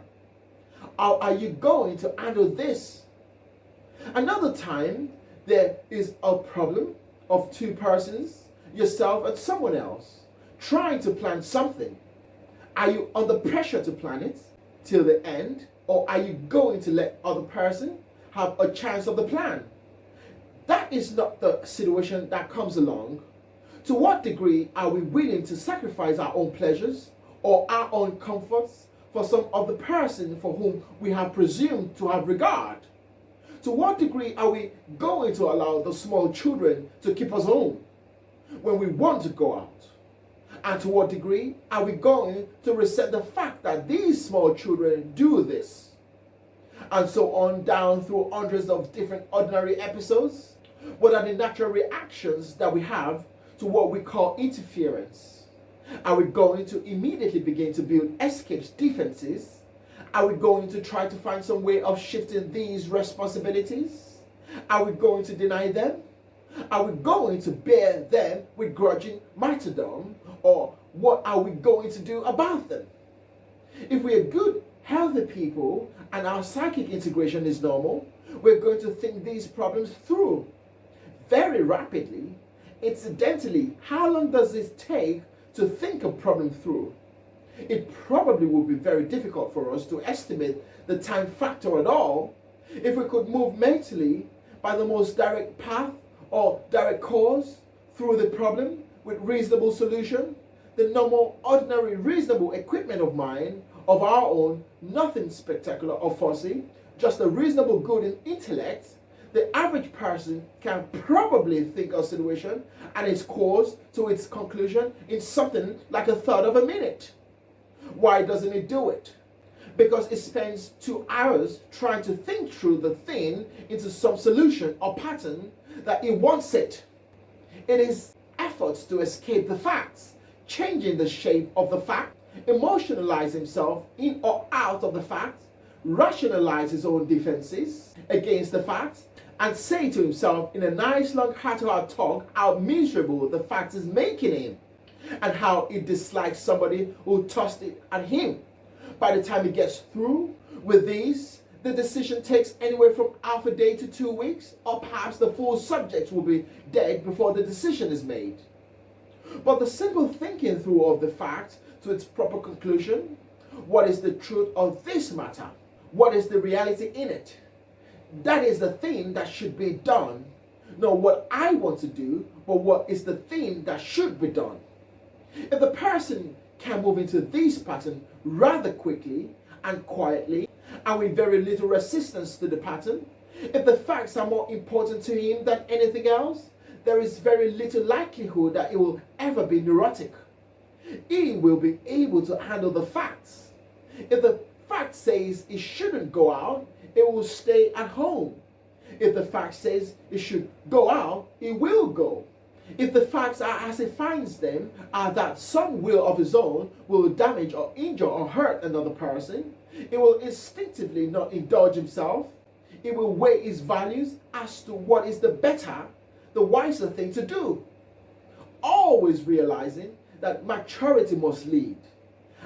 How are you going to handle this? Another time, there is a problem of two persons, yourself and someone else, trying to plan something. Are you under pressure to plan it till the end, or are you going to let other person have a chance of the plan? That is not the situation that comes along. To what degree are we willing to sacrifice our own pleasures or our own comforts for some of the person for whom we have presumed to have regard? To what degree are we going to allow the small children to keep us home when we want to go out? And to what degree are we going to resent the fact that these small children do this? And so on down through hundreds of different ordinary episodes. What are the natural reactions that we have to what we call interference? Are we going to immediately begin to build escapes, defenses? Are we going to try to find some way of shifting these responsibilities? Are we going to deny them? Are we going to bear them with grudging martyrdom? Or what are we going to do about them? If we are good, healthy people and our psychic integration is normal, we're going to think these problems through very rapidly. Incidentally, how long does it take to think a problem through? It probably would be very difficult for us to estimate the time factor at all if we could move mentally by the most direct path or direct cause through the problem with reasonable solution. The normal, ordinary, reasonable equipment of mind of our own, nothing spectacular or fussy, just a reasonable good in intellect. The average person can probably think a situation and its cause to its conclusion in something like a third of a minute. Why doesn't it do it? Because it spends 2 hours trying to think through the thing into some solution or pattern that it wants it. It is efforts to escape the facts, changing the shape of the fact, emotionalize himself in or out of the fact, rationalize his own defenses against the fact, and say to himself in a nice long heart-to-heart talk how miserable the fact is making him, and how he dislikes somebody who tossed it at him. By the time he gets through with these, the decision takes anywhere from half a day to 2 weeks, or perhaps the full subject will be dead before the decision is made. But the simple thinking through of the fact to its proper conclusion, what is the truth of this matter? What is the reality in it? That is the thing that should be done. Not what I want to do, but what is the thing that should be done. If the person can move into this pattern rather quickly and quietly, and with very little resistance to the pattern, if the facts are more important to him than anything else, there is very little likelihood that he will ever be neurotic. He will be able to handle the facts. If the fact says it shouldn't go out, it will stay at home. If the fact says it should go out, it will go. If the facts are as it finds them, are that some will of his own will damage or injure or hurt another person, it will instinctively not indulge himself. It will weigh his values as to what is the better, the wiser thing to do. Always realizing that maturity must lead,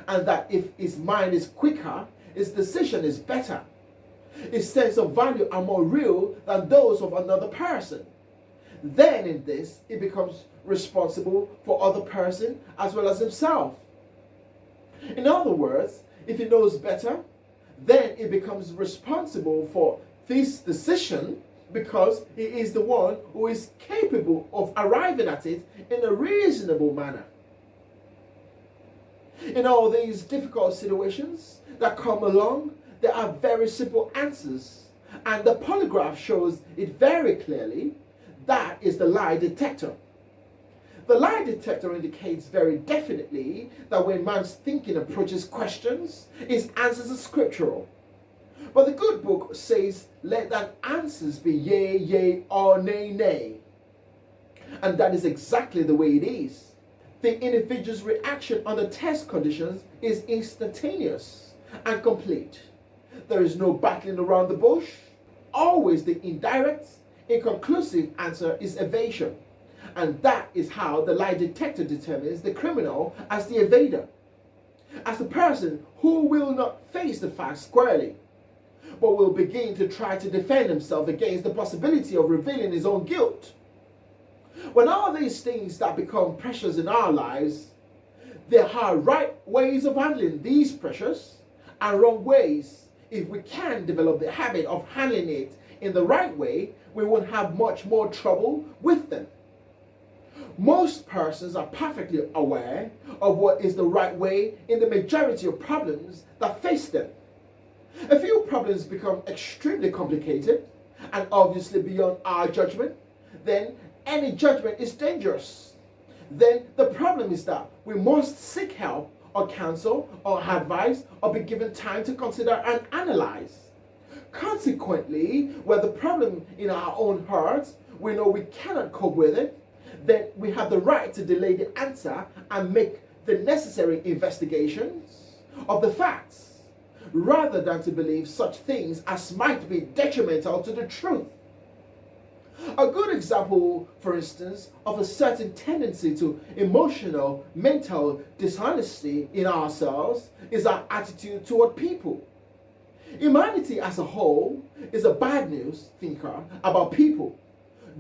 and that if his mind is quicker, his decision is better. His sense of value are more real than those of another person. Then in this, he becomes responsible for other person as well as himself. In other words, if he knows better, then he becomes responsible for this decision because he is the one who is capable of arriving at it in a reasonable manner. In all these difficult situations that come along, there are very simple answers, and the polygraph shows it very clearly. That is the lie detector. The lie detector indicates very definitely that when man's thinking approaches questions, his answers are scriptural. But the good book says, let that answers be yea, yea, or nay, nay. And that is exactly the way it is. The individual's reaction under test conditions is instantaneous and complete. There is no battling around the bush. Always the indirect, inconclusive answer is evasion. And that is how the lie detector determines the criminal as the evader, as the person who will not face the facts squarely, but will begin to try to defend himself against the possibility of revealing his own guilt. When all these things that become pressures in our lives, there are right ways of handling these pressures and wrong ways. If we can develop the habit of handling it in the right way, we won't have much more trouble with them. Most persons are perfectly aware of what is the right way in the majority of problems that face them. A few problems become extremely complicated and obviously beyond our judgment, then any judgment is dangerous. Then the problem is that we must seek help or counsel or advice or be given time to consider and analyze. Consequently, where the problem in our own hearts, we know we cannot cope with it, then we have the right to delay the answer and make the necessary investigations of the facts, rather than to believe such things as might be detrimental to the truth. A good example, for instance, of a certain tendency to emotional, mental dishonesty in ourselves is our attitude toward people. Humanity as a whole is a bad news thinker about people.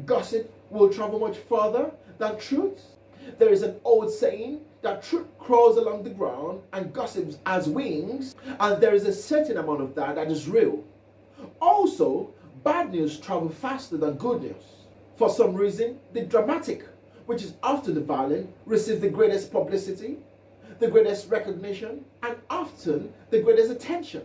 Gossip will travel much further than truth. There is an old saying that truth crawls along the ground and gossip has wings, and there is a certain amount of that is real. Also, bad news travel faster than good news. For some reason, the dramatic, which is often the violent, receives the greatest publicity, the greatest recognition, and often the greatest attention.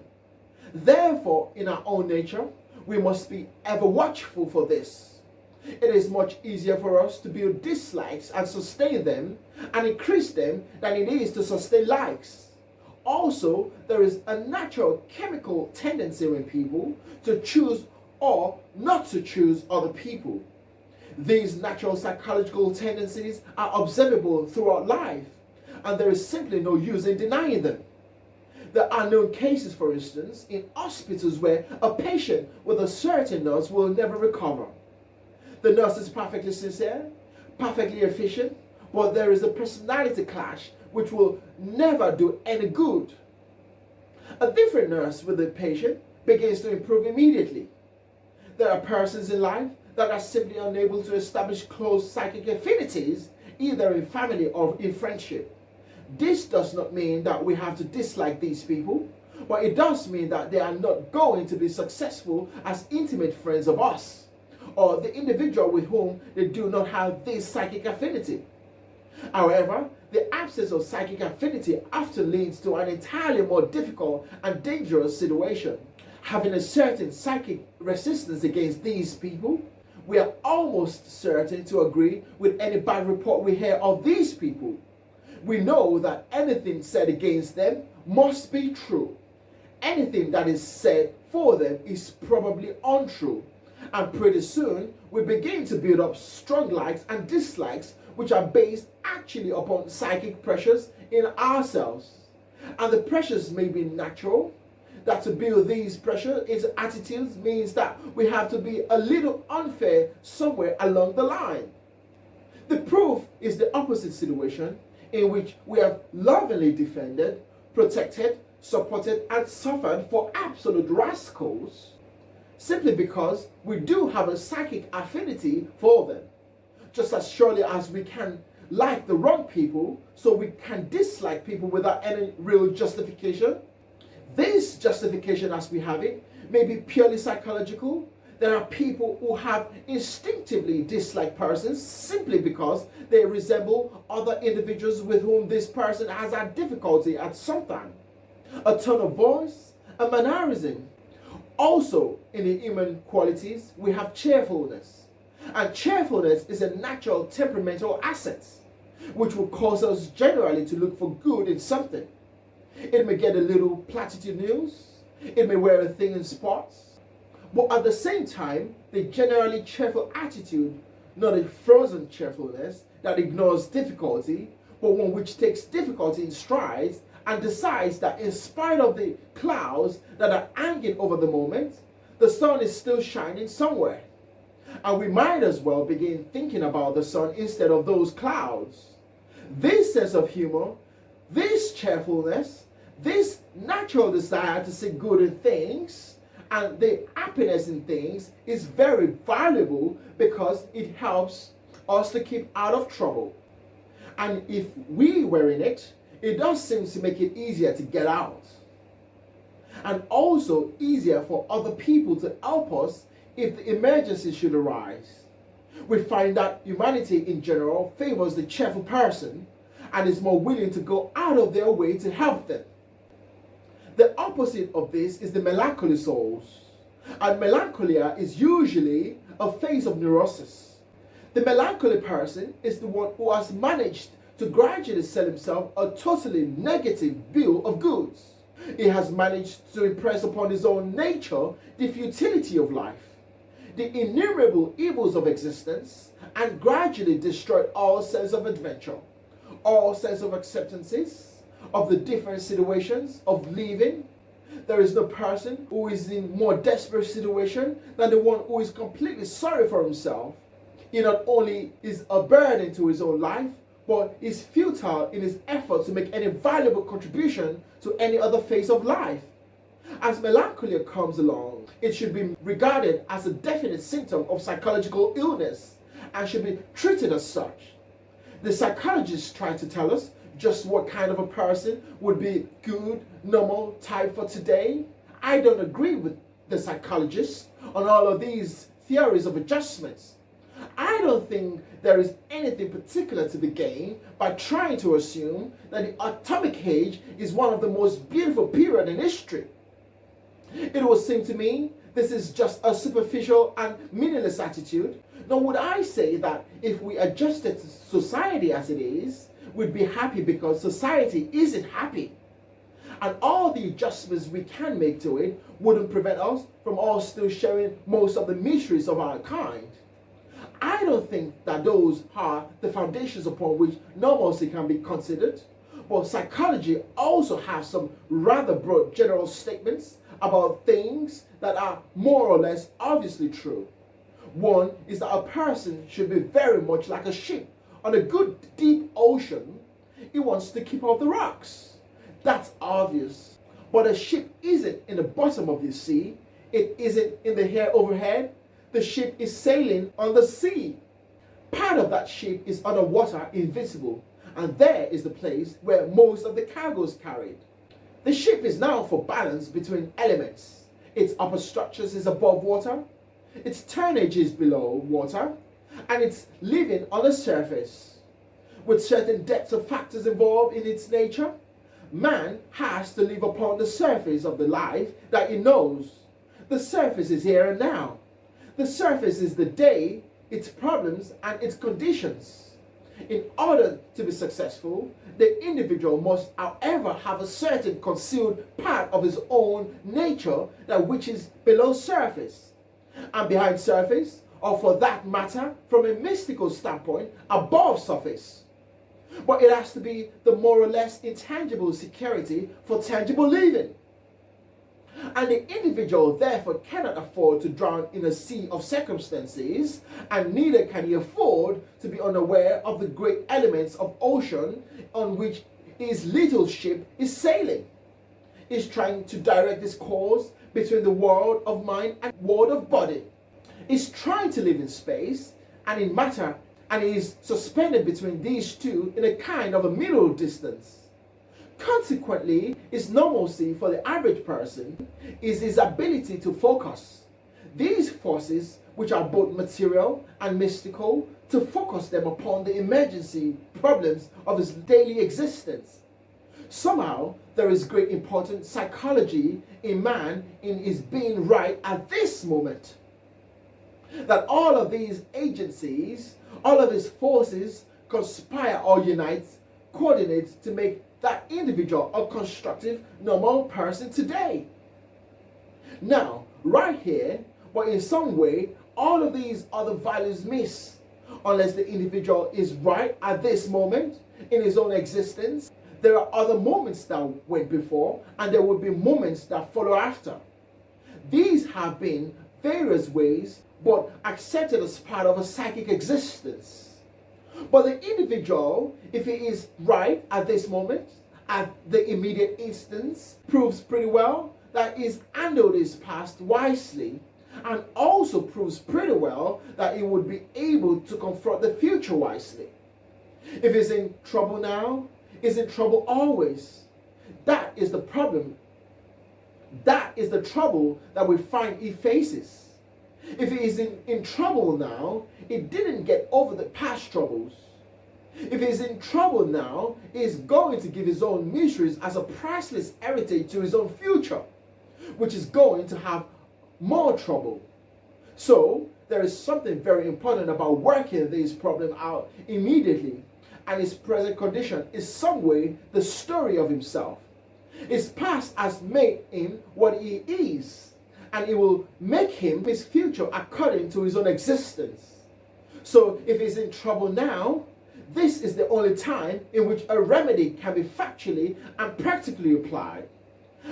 Therefore, in our own nature, we must be ever watchful for this. It is much easier for us to build dislikes and sustain them and increase them than it is to sustain likes. Also, there is a natural chemical tendency in people to choose or not to choose other people. These natural psychological tendencies are observable throughout life, and there is simply no use in denying them. There are known cases, for instance, in hospitals where a patient with a certain nurse will never recover. The nurse is perfectly sincere, perfectly efficient, but there is a personality clash which will never do any good. A different nurse with the patient begins to improve immediately. There are persons in life that are simply unable to establish close psychic affinities, either in family or in friendship. This does not mean that we have to dislike these people, but it does mean that they are not going to be successful as intimate friends of us, or the individual with whom they do not have this psychic affinity. However, the absence of psychic affinity often leads to an entirely more difficult and dangerous situation. Having a certain psychic resistance against these people, we are almost certain to agree with any bad report we hear of these people. We know that anything said against them must be true. Anything that is said for them is probably untrue. And pretty soon, we begin to build up strong likes and dislikes which are based actually upon psychic pressures in ourselves. And the pressures may be natural. That to build these pressure into attitudes means that we have to be a little unfair somewhere along the line. The proof is the opposite situation in which we have lovingly defended, protected, supported, and suffered for absolute rascals simply because we do have a psychic affinity for them. Just as surely as we can like the wrong people, so we can dislike people without any real justification. This justification, as we have it, may be purely psychological. There are people who have instinctively disliked persons simply because they resemble other individuals with whom this person has had difficulty at some time. A tone of voice, a mannerism. Also, in the human qualities, we have cheerfulness. And cheerfulness is a natural temperamental asset, which will cause us generally to look for good in something. It may get a little platitude news. It may wear a thing in spots. But at the same time, the generally cheerful attitude, not a frozen cheerfulness that ignores difficulty, but one which takes difficulty in strides and decides that in spite of the clouds that are hanging over the moment, the sun is still shining somewhere. And we might as well begin thinking about the sun instead of those clouds. This sense of humor, this cheerfulness, this natural desire to see good in things, and the happiness in things is very valuable because it helps us to keep out of trouble. And if we were in it, it does seem to make it easier to get out. And also easier for other people to help us if the emergency should arise. We find that humanity in general favors the cheerful person and is more willing to go out of their way to help them. The opposite of this is the melancholy souls. And melancholia is usually a phase of neurosis. The melancholy person is the one who has managed to gradually sell himself a totally negative bill of goods. He has managed to impress upon his own nature the futility of life, the innumerable evils of existence, and gradually destroyed all sense of adventure, all sense of acceptances, of the different situations of living. There is no person who is in more desperate situation than the one who is completely sorry for himself. He not only is a burden to his own life, but is futile in his efforts to make any valuable contribution to any other phase of life. As melancholia comes along, it should be regarded as a definite symptom of psychological illness and should be treated as such. The psychologists try to tell us just what kind of a person would be good, normal type for today. I don't agree with the psychologists on all of these theories of adjustments. I don't think there is anything particular to be gained by trying to assume that the atomic age is one of the most beautiful periods in history. It would seem to me this is just a superficial and meaningless attitude. Nor would I say that if we adjusted to society as it is, we'd be happy because society isn't happy. And all the adjustments we can make to it wouldn't prevent us from all still sharing most of the miseries of our kind. I don't think that those are the foundations upon which normalcy can be considered. But psychology also has some rather broad general statements about things that are more or less obviously true. One is that a person should be very much like a ship on a good deep ocean. It wants to keep off the rocks. That's obvious. But a ship isn't in the bottom of the sea. It isn't in the air overhead. The ship is sailing on the sea. Part of that ship is underwater, invisible, and there is the place where most of the cargo is carried. The ship is now for balance between elements. Its upper structures is above water, its tonnage is below water, and it's living on the surface. With certain depths of factors involved in its nature, man has to live upon the surface of the life that he knows. The surface is here and now. The surface is the day, its problems, and its conditions. In order to be successful, the individual must, however, have a certain concealed part of his own nature that which is below surface and behind surface, or for that matter, from a mystical standpoint, above surface. But it has to be the more or less intangible security for tangible living. And the individual therefore cannot afford to drown in a sea of circumstances, and neither can he afford to be unaware of the great elements of ocean on which his little ship is sailing. He's trying to direct his course between the world of mind and world of body. He's trying to live in space and in matter, and he is suspended between these two in a kind of a middle distance. Consequently, his normalcy for the average person is his ability to focus these forces, which are both material and mystical, to focus them upon the emergency problems of his daily existence. Somehow, there is great important psychology in man in his being right at this moment. That all of these agencies, all of his forces conspire or unite, coordinate to make that individual a constructive, normal person today. Now, right here, but in some way, all of these other values miss unless the individual is right at this moment in his own existence. There are other moments that went before, and there will be moments that follow after. These have been various ways, but accepted as part of a psychic existence. But the individual, if he is right at this moment, at the immediate instance, proves pretty well that he's handled his past wisely, and also proves pretty well that he would be able to confront the future wisely. If he's in trouble now, he's in trouble always. That is the problem. That is the trouble that we find he faces. If he is in trouble now, he didn't get over the past troubles. If he's in trouble now, he's going to give his own miseries as a priceless heritage to his own future, which is going to have more trouble. So, there is something very important about working this problem out immediately, and his present condition is some way the story of himself. His past has made him what he is, and it will make him his future according to his own existence. So if he's in trouble now, this is the only time in which a remedy can be factually and practically applied.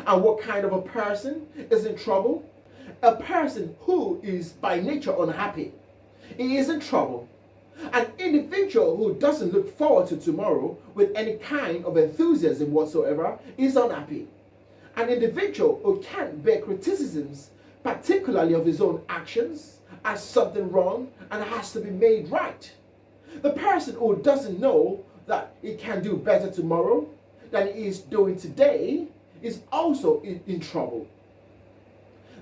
And what kind of a person is in trouble? A person who is by nature unhappy. He is in trouble. An individual who doesn't look forward to tomorrow with any kind of enthusiasm whatsoever is unhappy. An individual who can't bear criticisms, particularly of his own actions, as something wrong and has to be made right. The person who doesn't know that he can do better tomorrow than he is doing today is also in trouble.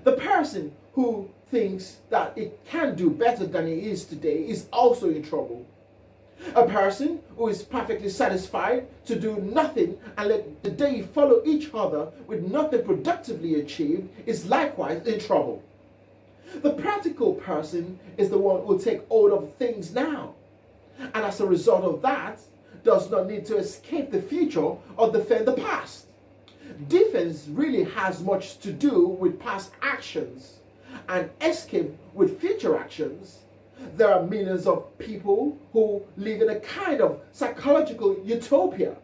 The person who thinks that he can do better than he is today is also in trouble. A person who is perfectly satisfied to do nothing and let the day follow each other with nothing productively achieved is likewise in trouble. The practical person is the one who will take hold of things now, and as a result of that, does not need to escape the future or defend the past. Defense really has much to do with past actions, and escape with future actions. There are millions of people who live in a kind of psychological utopia.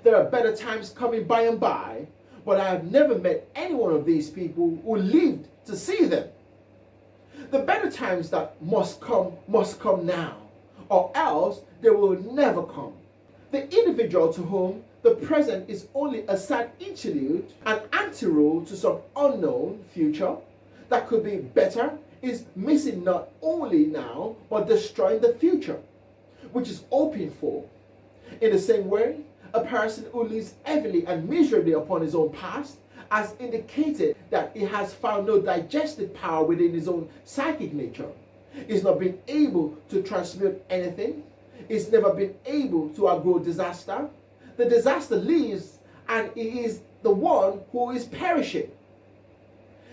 There are better times coming by and by, but I have never met any one of these people who lived to see them. The better times that must come now, or else they will never come. The individual to whom the present is only a sad interlude, an anteroom to some unknown future that could be better, is missing not only now, but destroying the future, which is hoping for. In the same way, a person who lives heavily and miserably upon his own past has indicated that he has found no digestive power within his own psychic nature. He's not been able to transmute anything. He's never been able to outgrow disaster. The disaster leaves, and he is the one who is perishing.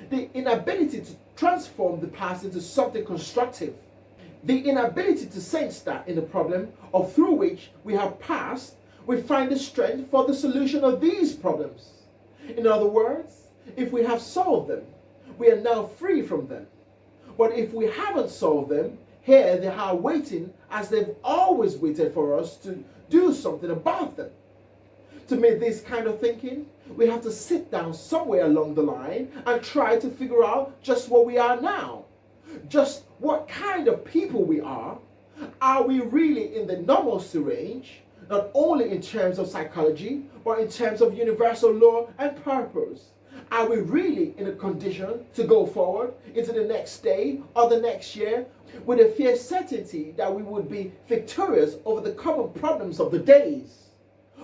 The inability to transform the past into something constructive. The inability to sense that in the problem or through which we have passed, we find the strength for the solution of these problems. In other words, if we have solved them, we are now free from them. But if we haven't solved them, here they are waiting as they've always waited for us to do something about them. To make this kind of thinking, we have to sit down somewhere along the line and try to figure out just what we are now. Just what kind of people we are. Are we really in the normalcy range, not only in terms of psychology, but in terms of universal law and purpose? Are we really in a condition to go forward into the next day or the next year with a fair certainty that we would be victorious over the common problems of the days?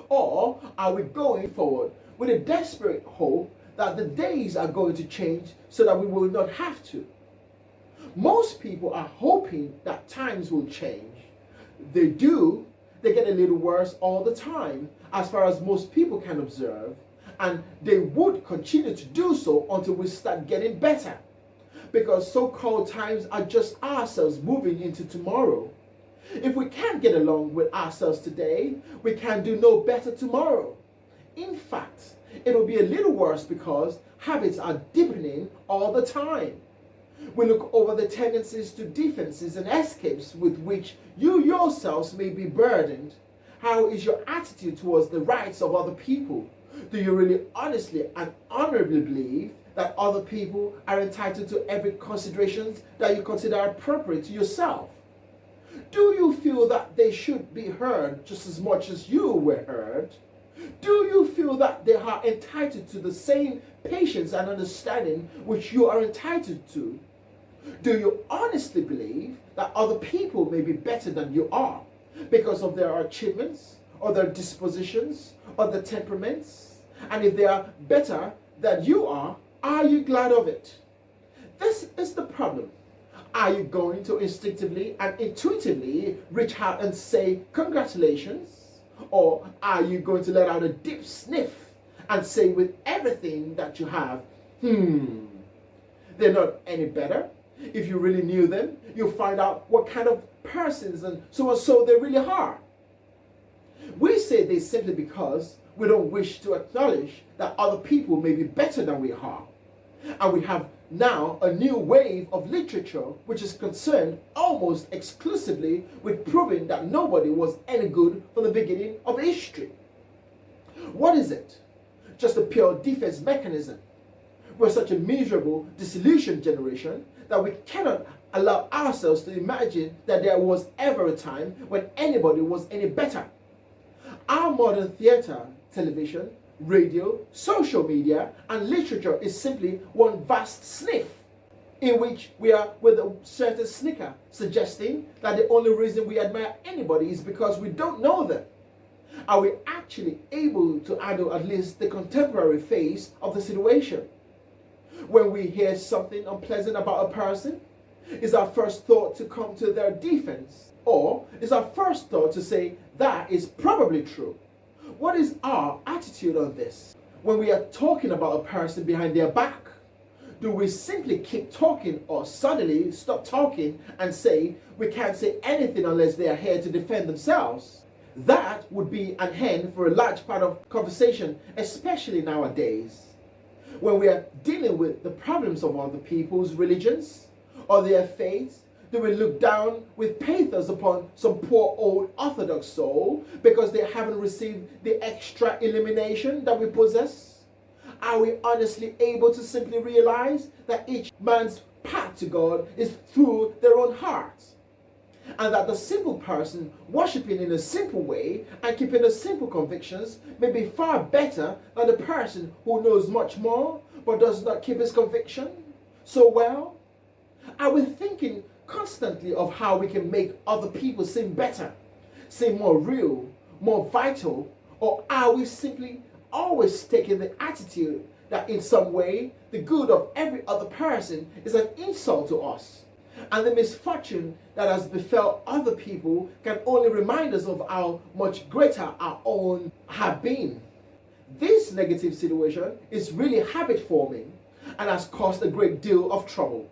Or are we going forward with a desperate hope that the days are going to change so that we will not have to? Most people are hoping that times will change. They do. They get a little worse all the time, as far as most people can observe. And they would continue to do so until we start getting better. Because so-called times are just ourselves moving into tomorrow. If we can't get along with ourselves today, we can do no better tomorrow. In fact, it will be a little worse because habits are deepening all the time. We look over the tendencies to defenses and escapes with which you yourselves may be burdened. How is your attitude towards the rights of other people? Do you really honestly and honorably believe that other people are entitled to every consideration that you consider appropriate to yourself? Do you feel that they should be heard just as much as you were heard? Do you feel that they are entitled to the same patience and understanding which you are entitled to? Do you honestly believe that other people may be better than you are because of their achievements or their dispositions or their temperaments? And if they are better than you are you glad of it? This is the problem. Are you going to instinctively and intuitively reach out and say congratulations? Or are you going to let out a deep sniff and say with everything that you have, they're not any better? If you really knew them, you'll find out what kind of persons and so they really are. We say this simply because we don't wish to acknowledge that other people may be better than we are. And we have now a new wave of literature which is concerned almost exclusively with proving that nobody was any good from the beginning of history. What is it? Just a pure defense mechanism. We're such a miserable, disillusioned generation that we cannot allow ourselves to imagine that there was ever a time when anybody was any better. Our modern theater, television, radio, social media, and literature is simply one vast sniff in which we are with a certain snicker, suggesting that the only reason we admire anybody is because we don't know them. Are we actually able to handle at least the contemporary phase of the situation? When we hear something unpleasant about a person, is our first thought to come to their defense? Or is our first thought to say, that is probably true? What is our attitude on this? When we are talking about a person behind their back, do we simply keep talking or suddenly stop talking and say we can't say anything unless they are here to defend themselves? That would be an end for a large part of conversation, especially nowadays. When we are dealing with the problems of other people's religions or their faiths, do we look down with pathos upon some poor old Orthodox soul because they haven't received the extra illumination that we possess? Are we honestly able to simply realize that each man's path to God is through their own heart? And that the simple person worshipping in a simple way and keeping the simple convictions may be far better than the person who knows much more but does not keep his conviction so well? Are we thinking constantly of how we can make other people seem better, seem more real, more vital, or are we simply always taking the attitude that in some way the good of every other person is an insult to us, and the misfortune that has befell other people can only remind us of how much greater our own have been? This negative situation is really habit forming and has caused a great deal of trouble.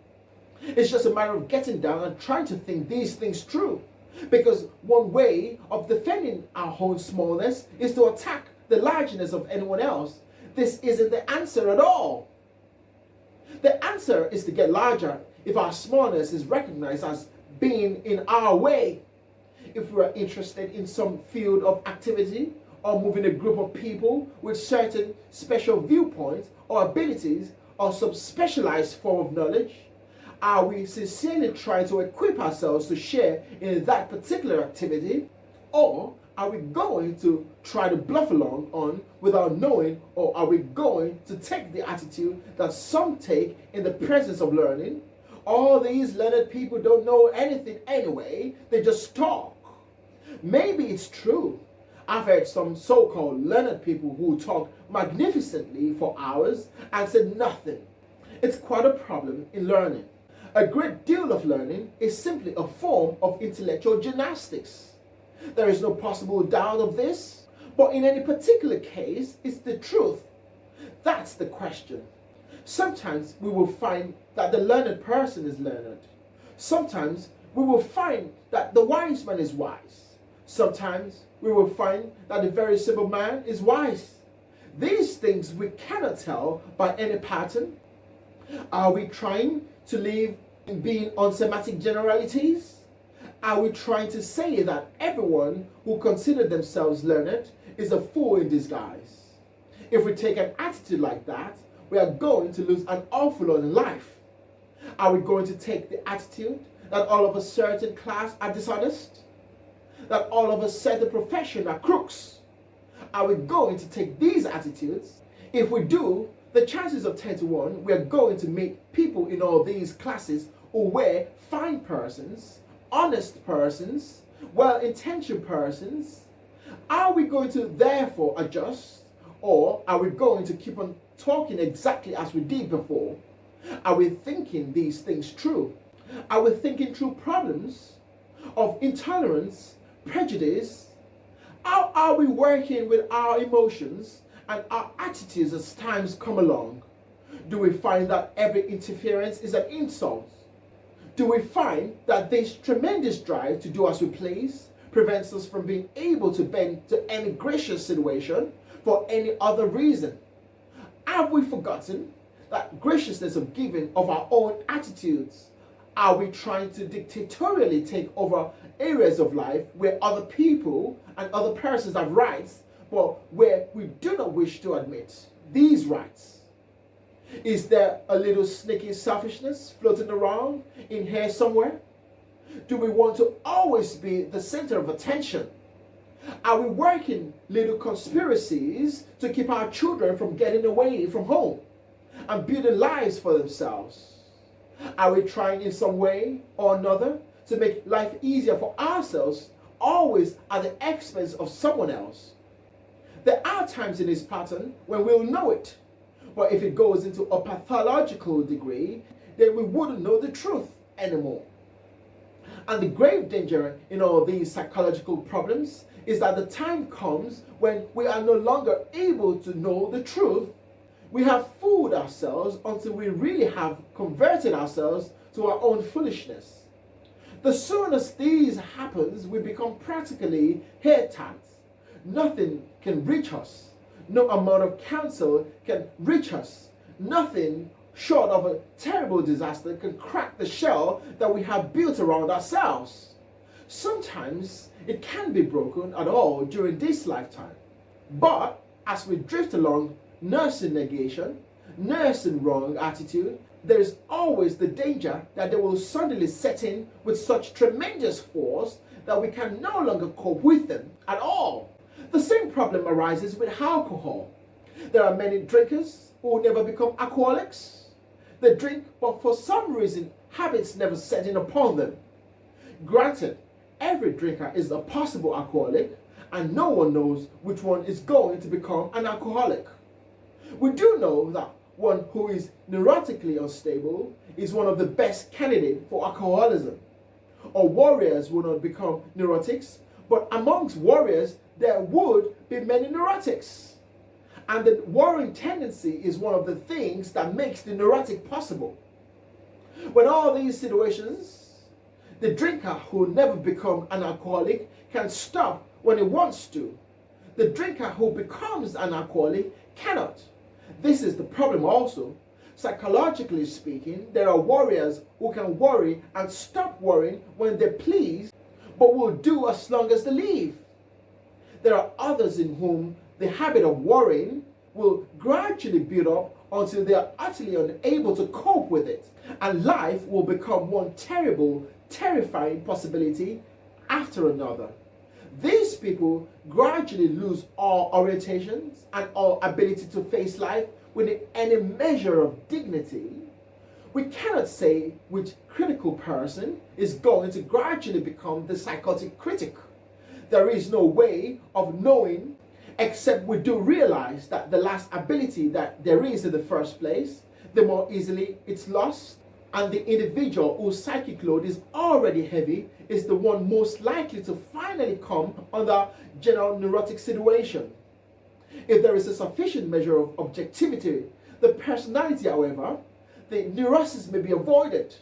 It's just a matter of getting down and trying to think these things through. Because one way of defending our own smallness is to attack the largeness of anyone else. This isn't the answer at all. The answer is to get larger if our smallness is recognized as being in our way. If we are interested in some field of activity or moving a group of people with certain special viewpoints or abilities or some specialized form of knowledge, are we sincerely trying to equip ourselves to share in that particular activity, or are we going to try to bluff along on without knowing, or are we going to take the attitude that some take in the presence of learning? All these learned people don't know anything anyway, they just talk. Maybe it's true. I've heard some so-called learned people who talk magnificently for hours and said nothing. It's quite a problem in learning. A great deal of learning is simply a form of intellectual gymnastics. There is no possible doubt of this, but in any particular case, it's the truth. That's the question. Sometimes we will find that the learned person is learned. Sometimes we will find that the wise man is wise. Sometimes we will find that the very simple man is wise. These things we cannot tell by any pattern. Are we trying to live in being on semantic generalities? Are we trying to say that everyone who considers themselves learned is a fool in disguise? If we take an attitude like that, we are going to lose an awful lot in life. Are we going to take the attitude that all of a certain class are dishonest? That all of a certain profession are crooks? Are we going to take these attitudes? If we do, the chances of 10 to 1, we are going to meet people in all these classes who were fine persons, honest persons, well-intentioned persons. Are we going to therefore adjust, or are we going to keep on talking exactly as we did before? Are we thinking these things through? Are we thinking through problems of intolerance, prejudice? How are we working with our emotions and our attitudes as times come along? Do we find that every interference is an insult? Do we find that this tremendous drive to do as we please prevents us from being able to bend to any gracious situation for any other reason? Have we forgotten that graciousness of giving of our own attitudes? Are we trying to dictatorially take over areas of life where other people and other persons have rights, but where we do not wish to admit these rights? Is there a little sneaky selfishness floating around in here somewhere? Do we want to always be the center of attention? Are we working little conspiracies to keep our children from getting away from home and building lives for themselves? Are we trying in some way or another to make life easier for ourselves, always at the expense of someone else? There are times in this pattern when we'll know it, but if it goes into a pathological degree, then we wouldn't know the truth anymore. And the grave danger in all these psychological problems is that the time comes when we are no longer able to know the truth. We have fooled ourselves until we really have converted ourselves to our own foolishness. The sooner this happens, we become practically hairtags. Nothing can reach us. No amount of counsel can reach us. Nothing short of a terrible disaster can crack the shell that we have built around ourselves. Sometimes it can't be broken at all during this lifetime. But as we drift along, nursing negation, nursing wrong attitude, there is always the danger that they will suddenly set in with such tremendous force that we can no longer cope with them at all. The same problem arises with alcohol. There are many drinkers who never become alcoholics. They drink, but for some reason, habits never set in upon them. Granted, every drinker is a possible alcoholic, and no one knows which one is going to become an alcoholic. We do know that one who is neurotically unstable is one of the best candidates for alcoholism. Or warriors will not become neurotics, but amongst warriors, there would be many neurotics. And the warring tendency is one of the things that makes the neurotic possible. When all these situations, the drinker who never become an alcoholic can stop when he wants to. The drinker who becomes an alcoholic cannot. This is the problem also. Psychologically speaking, there are warriors who can worry and stop worrying when they please, but will do as long as they live. There are others in whom the habit of worrying will gradually build up until they are utterly unable to cope with it, and life will become one terrible, terrifying possibility after another. These people gradually lose all orientations and all ability to face life with any measure of dignity. We cannot say which critical person is going to gradually become the psychotic critic. There is no way of knowing, except we do realize that the last ability that there is in the first place, the more easily it's lost, and the individual whose psychic load is already heavy is the one most likely to finally come under general neurotic situation. If there is a sufficient measure of objectivity, the personality, however, the neurosis may be avoided.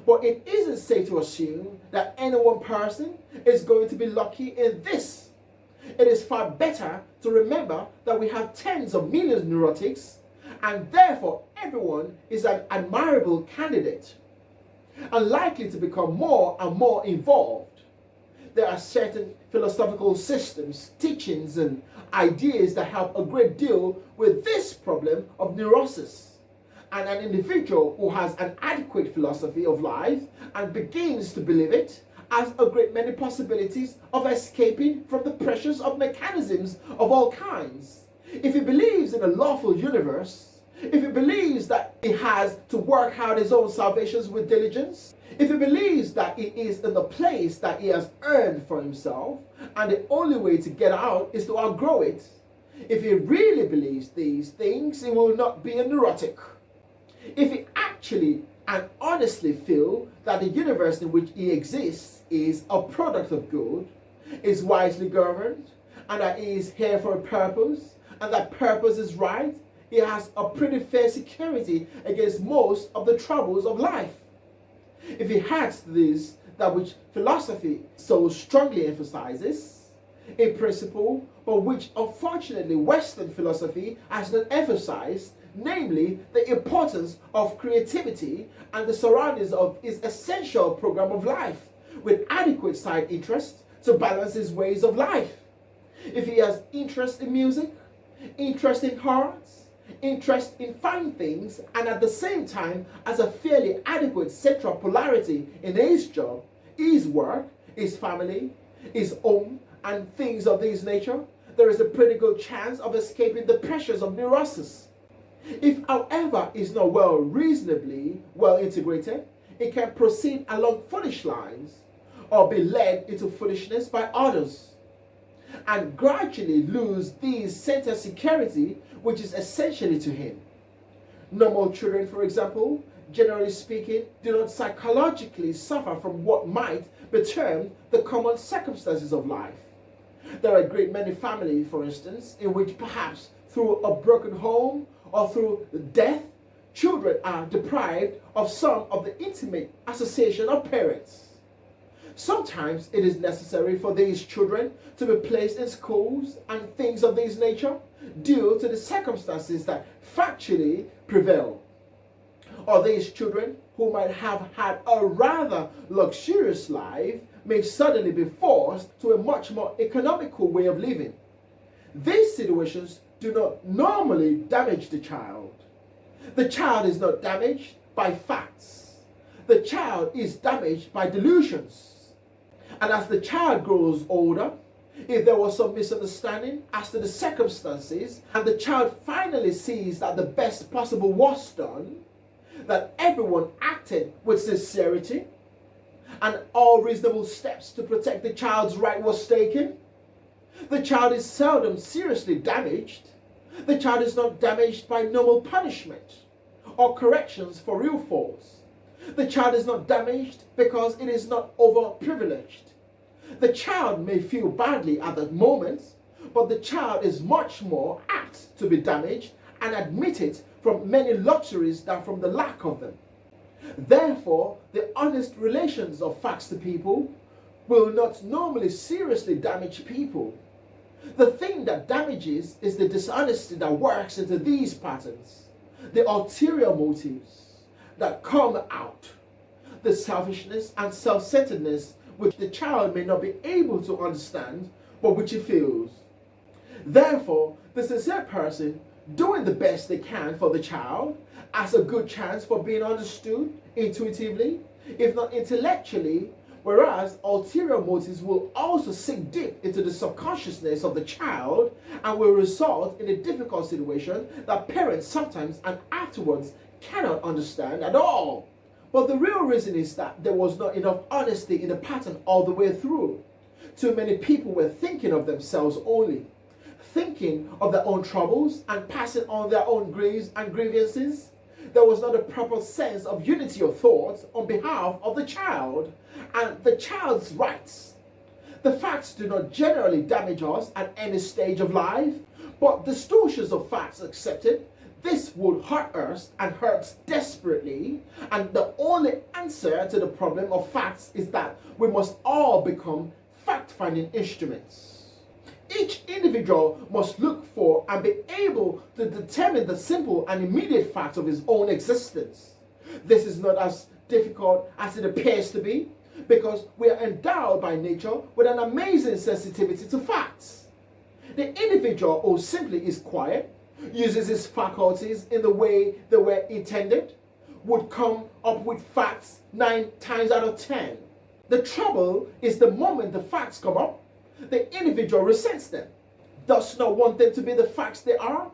But it isn't safe to assume that any one person is going to be lucky in this. It is far better to remember that we have tens of millions of neurotics, and therefore everyone is an admirable candidate and likely to become more and more involved. There are certain philosophical systems, teachings, and ideas that help a great deal with this problem of neurosis. And an individual who has an adequate philosophy of life and begins to believe it has a great many possibilities of escaping from the pressures of mechanisms of all kinds. If he believes in a lawful universe, if he believes that he has to work out his own salvations with diligence, if he believes that he is in the place that he has earned for himself, and the only way to get out is to outgrow it, if he really believes these things, he will not be a neurotic. If he actually and honestly feel that the universe in which he exists is a product of good, is wisely governed, and that he is here for a purpose, and that purpose is right, he has a pretty fair security against most of the troubles of life. If he has this, that which philosophy so strongly emphasizes, a principle but which unfortunately Western philosophy has not emphasized, namely the importance of creativity and the surroundings of his essential program of life, with adequate side interests to balance his ways of life. If he has interest in music, interest in arts, interest in fine things, and at the same time has a fairly adequate central polarity in his job, his work, his family, his home, and things of this nature, there is a pretty good chance of escaping the pressures of neurosis. If, however, is not reasonably well integrated, it can proceed along foolish lines or be led into foolishness by others, and gradually lose these center security which is essentially to him. Normal children, for example, generally speaking, do not psychologically suffer from what might be termed the common circumstances of life. There are a great many families, for instance, in which perhaps through a broken home or through death, children are deprived of some of the intimate association of parents. Sometimes it is necessary for these children to be placed in schools and things of this nature due to the circumstances that factually prevail. Or these children who might have had a rather luxurious life may suddenly be forced to a much more economical way of living. These situations do not normally damage the child. The child is not damaged by facts. The child is damaged by delusions. And as the child grows older, if there was some misunderstanding as to the circumstances, and the child finally sees that the best possible was done, that everyone acted with sincerity, and all reasonable steps to protect the child's right was taken, the child is seldom seriously damaged. The child is not damaged by normal punishment or corrections for real faults. The child is not damaged because it is not overprivileged. The child may feel badly at that moment, but the child is much more apt to be damaged and admitted from many luxuries than from the lack of them. Therefore, the honest relations of facts to people will not normally seriously damage people. The thing that damages is the dishonesty that works into these patterns, the ulterior motives that come out, the selfishness and self-centeredness which the child may not be able to understand, but which he feels. Therefore, the sincere person doing the best they can for the child has a good chance for being understood intuitively, if not intellectually, whereas ulterior motives will also sink deep into the subconsciousness of the child and will result in a difficult situation that parents sometimes and afterwards cannot understand at all. But the real reason is that there was not enough honesty in the pattern all the way through. Too many people were thinking of themselves only, thinking of their own troubles and passing on their own griefs and grievances. There was not a proper sense of unity of thought on behalf of the child and the child's rights. The facts do not generally damage us at any stage of life, but distortions of facts accepted, this would hurt us and hurts desperately, and the only answer to the problem of facts is that we must all become fact-finding instruments. Each individual must look for and be able to determine the simple and immediate facts of his own existence. This is not as difficult as it appears to be, because we are endowed by nature with an amazing sensitivity to facts. The individual who simply is quiet, uses his faculties in the way they were intended, would come up with facts 9 times out of 10. The trouble is the moment the facts come up, the individual resents them, does not want them to be the facts they are,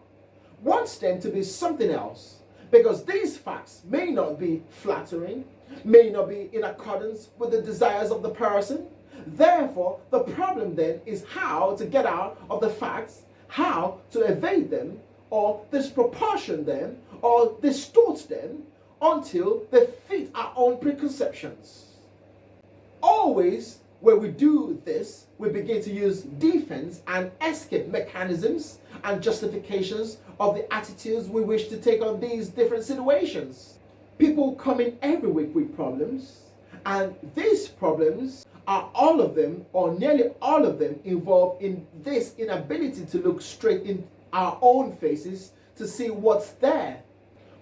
wants them to be something else, because these facts may not be flattering, may not be in accordance with the desires of the person. Therefore, the problem then is how to get out of the facts, how to evade them, or disproportion them, or distort them until they fit our own preconceptions. Always, when we do this, we begin to use defense and escape mechanisms and justifications of the attitudes we wish to take on these different situations. People come in every week with problems, and these problems are all of them, or nearly all of them, involved in this inability to look straight in our own faces to see what's there.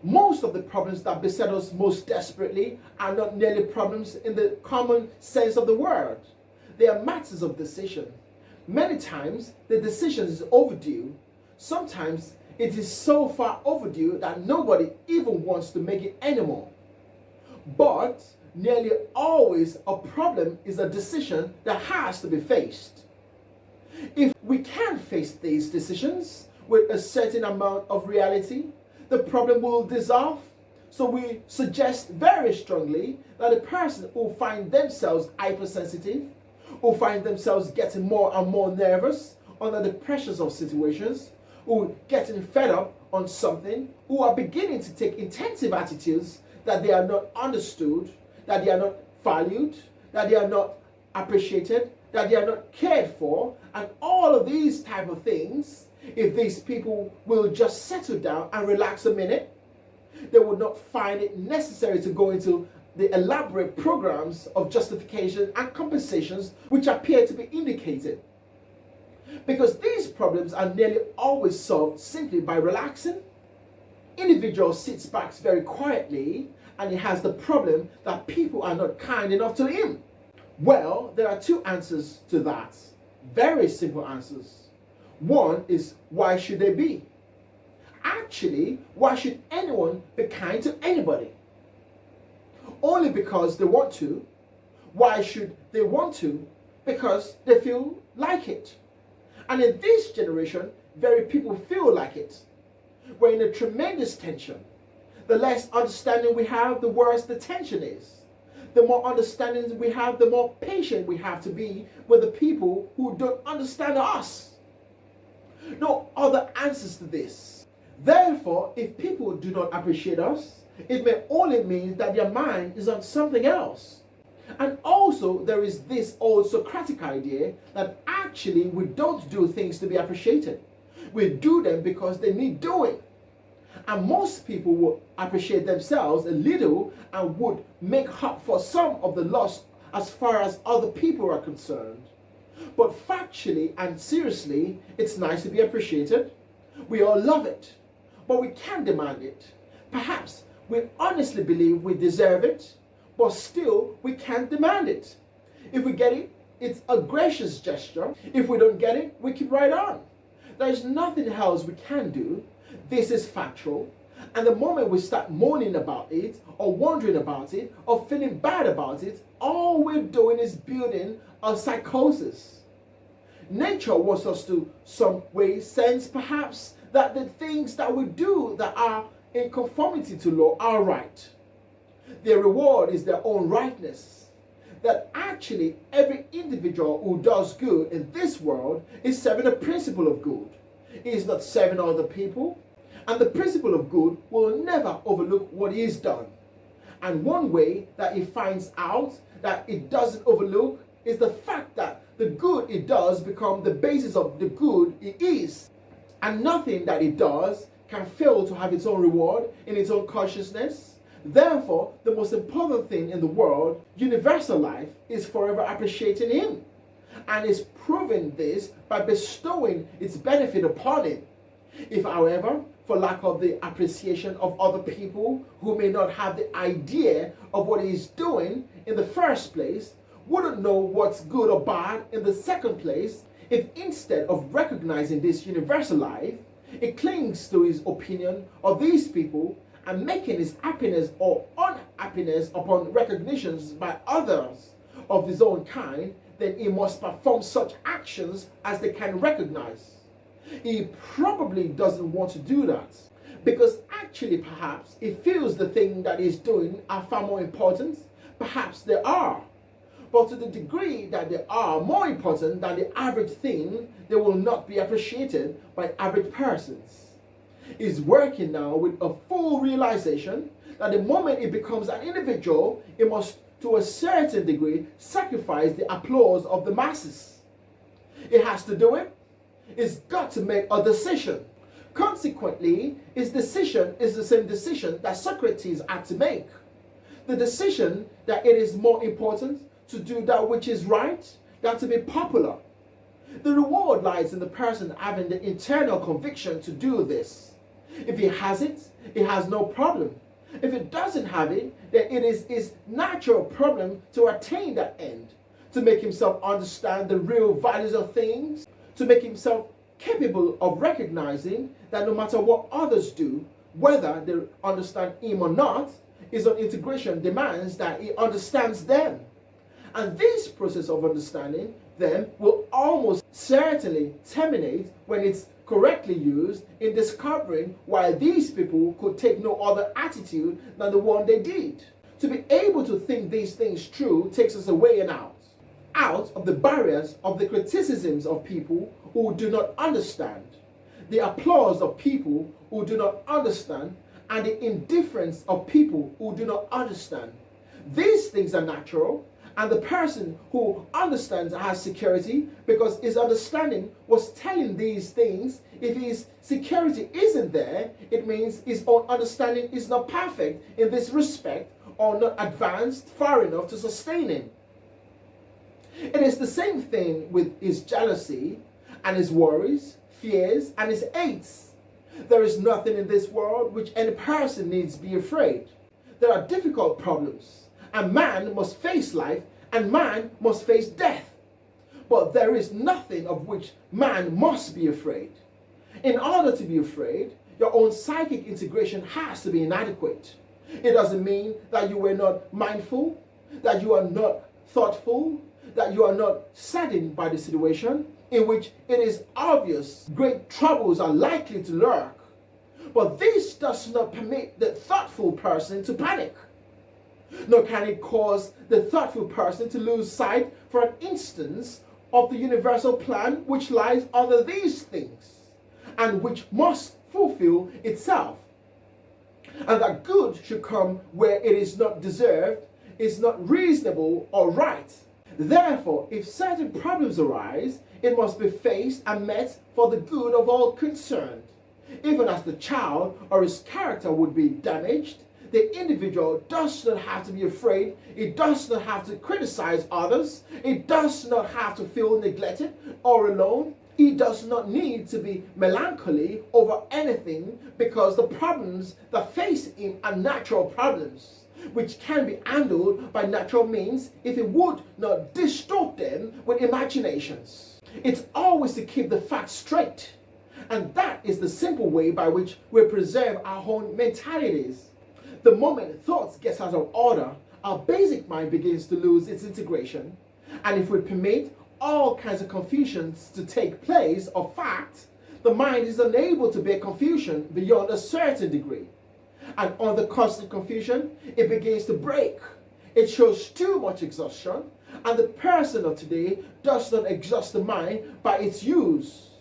Most of the problems that beset us most desperately are not merely problems in the common sense of the word. They are matters of decision. Many times the decision is overdue. Sometimes it is so far overdue that nobody even wants to make it anymore. But nearly always a problem is a decision that has to be faced. If we can't face these decisions with a certain amount of reality, the problem will dissolve. So we suggest very strongly that a person who find themselves hypersensitive, who find themselves getting more and more nervous under the pressures of situations, who getting fed up on something, who are beginning to take intensive attitudes that they are not understood, that they are not valued, that they are not appreciated, that they are not cared for, and all of these type of things, if these people will just settle down and relax a minute, they would not find it necessary to go into the elaborate programs of justification and compensations which appear to be indicated. Because these problems are nearly always solved simply by relaxing. Individual sits back very quietly and he has the problem that people are not kind enough to him. Well, there are two answers to that. Very simple answers. One is, why should they be? Actually, why should anyone be kind to anybody? Only because they want to. Why should they want to? Because they feel like it. And in this generation, very people feel like it. We're in a tremendous tension. The less understanding we have, the worse the tension is. The more understanding we have, the more patient we have to be with the people who don't understand us. No other answers to this. Therefore, if people do not appreciate us, it may only mean that their mind is on something else. And also, there is this old Socratic idea that actually we don't do things to be appreciated. We do them because they need doing. And most people would appreciate themselves a little and would make up for some of the loss as far as other people are concerned. But factually and seriously, it's nice to be appreciated. We all love it, but we can't demand it. Perhaps we honestly believe we deserve it, but still we can't demand it. If we get it, it's a gracious gesture. If we don't get it, we keep right on. There is nothing else we can do. This is factual. And the moment we start moaning about it, or wondering about it, or feeling bad about it, all we're doing is building a psychosis. Nature wants us to some way sense perhaps that the things that we do that are in conformity to law are right. Their reward is their own rightness. That actually every individual who does good in this world is serving a principle of good. He is not serving other people. And the principle of good will never overlook what he has done. And one way that he finds out that it doesn't overlook is the fact that the good it does become the basis of the good it is. And nothing that it does can fail to have its own reward in its own consciousness. Therefore, the most important thing in the world, universal life, is forever appreciating him. And is proving this by bestowing its benefit upon him. If, however, for lack of the appreciation of other people who may not have the idea of what he is doing in the first place, wouldn't know what's good or bad in the second place, if instead of recognizing this universal life, it clings to his opinion of these people and making his happiness or unhappiness upon recognitions by others of his own kind, then he must perform such actions as they can recognize. He probably doesn't want to do that because actually perhaps he feels the thing that he's doing are far more important. Perhaps they are. But to the degree that they are more important than the average thing, they will not be appreciated by average persons. He's working now with a full realization that the moment he becomes an individual, he must, to a certain degree, sacrifice the applause of the masses. He has to do it. He's got to make a decision. Consequently, his decision is the same decision that Socrates had to make. The decision that it is more important to do that which is right than to be popular. The reward lies in the person having the internal conviction to do this. If he has it, he has no problem. If he doesn't have it, then it is his natural problem to attain that end, to make himself understand the real values of things, to make himself capable of recognizing that no matter what others do, whether they understand him or not, his own integration demands that he understands them. And this process of understanding them will almost certainly terminate when it's correctly used in discovering why these people could take no other attitude than the one they did. To be able to think these things true takes us away and out of the barriers of the criticisms of people who do not understand, the applause of people who do not understand, and the indifference of people who do not understand. These things are natural, and the person who understands has security because his understanding was telling these things. If his security isn't there, it means his own understanding is not perfect in this respect or not advanced far enough to sustain him. It is the same thing with his jealousy and his worries, fears, and his hates. There is nothing in this world which any person needs be afraid. There are difficult problems, and man must face life, and man must face death. But there is nothing of which man must be afraid. In order to be afraid, your own psychic integration has to be inadequate. It doesn't mean that you were not mindful, that you are not thoughtful, that you are not saddened by the situation in which it is obvious great troubles are likely to lurk. But this does not permit the thoughtful person to panic. Nor can it cause the thoughtful person to lose sight for an instance of the universal plan which lies under these things and which must fulfill itself. And that good should come where it is not deserved, is not reasonable or right. Therefore, if certain problems arise, it must be faced and met for the good of all concerned. Even as the child or his character would be damaged, the individual does not have to be afraid. It does not have to criticize others. It does not have to feel neglected or alone. He does not need to be melancholy over anything, because the problems that face him are natural problems, which can be handled by natural means if he would not distort them with imaginations. It's always to keep the facts straight. And that is the simple way by which we preserve our own mentalities. The moment thoughts get out of order, our basic mind begins to lose its integration. And if we permit all kinds of confusions to take place of fact, the mind is unable to bear confusion beyond a certain degree. And under constant confusion, it begins to break. It shows too much exhaustion, and the person of today does not exhaust the mind by its use.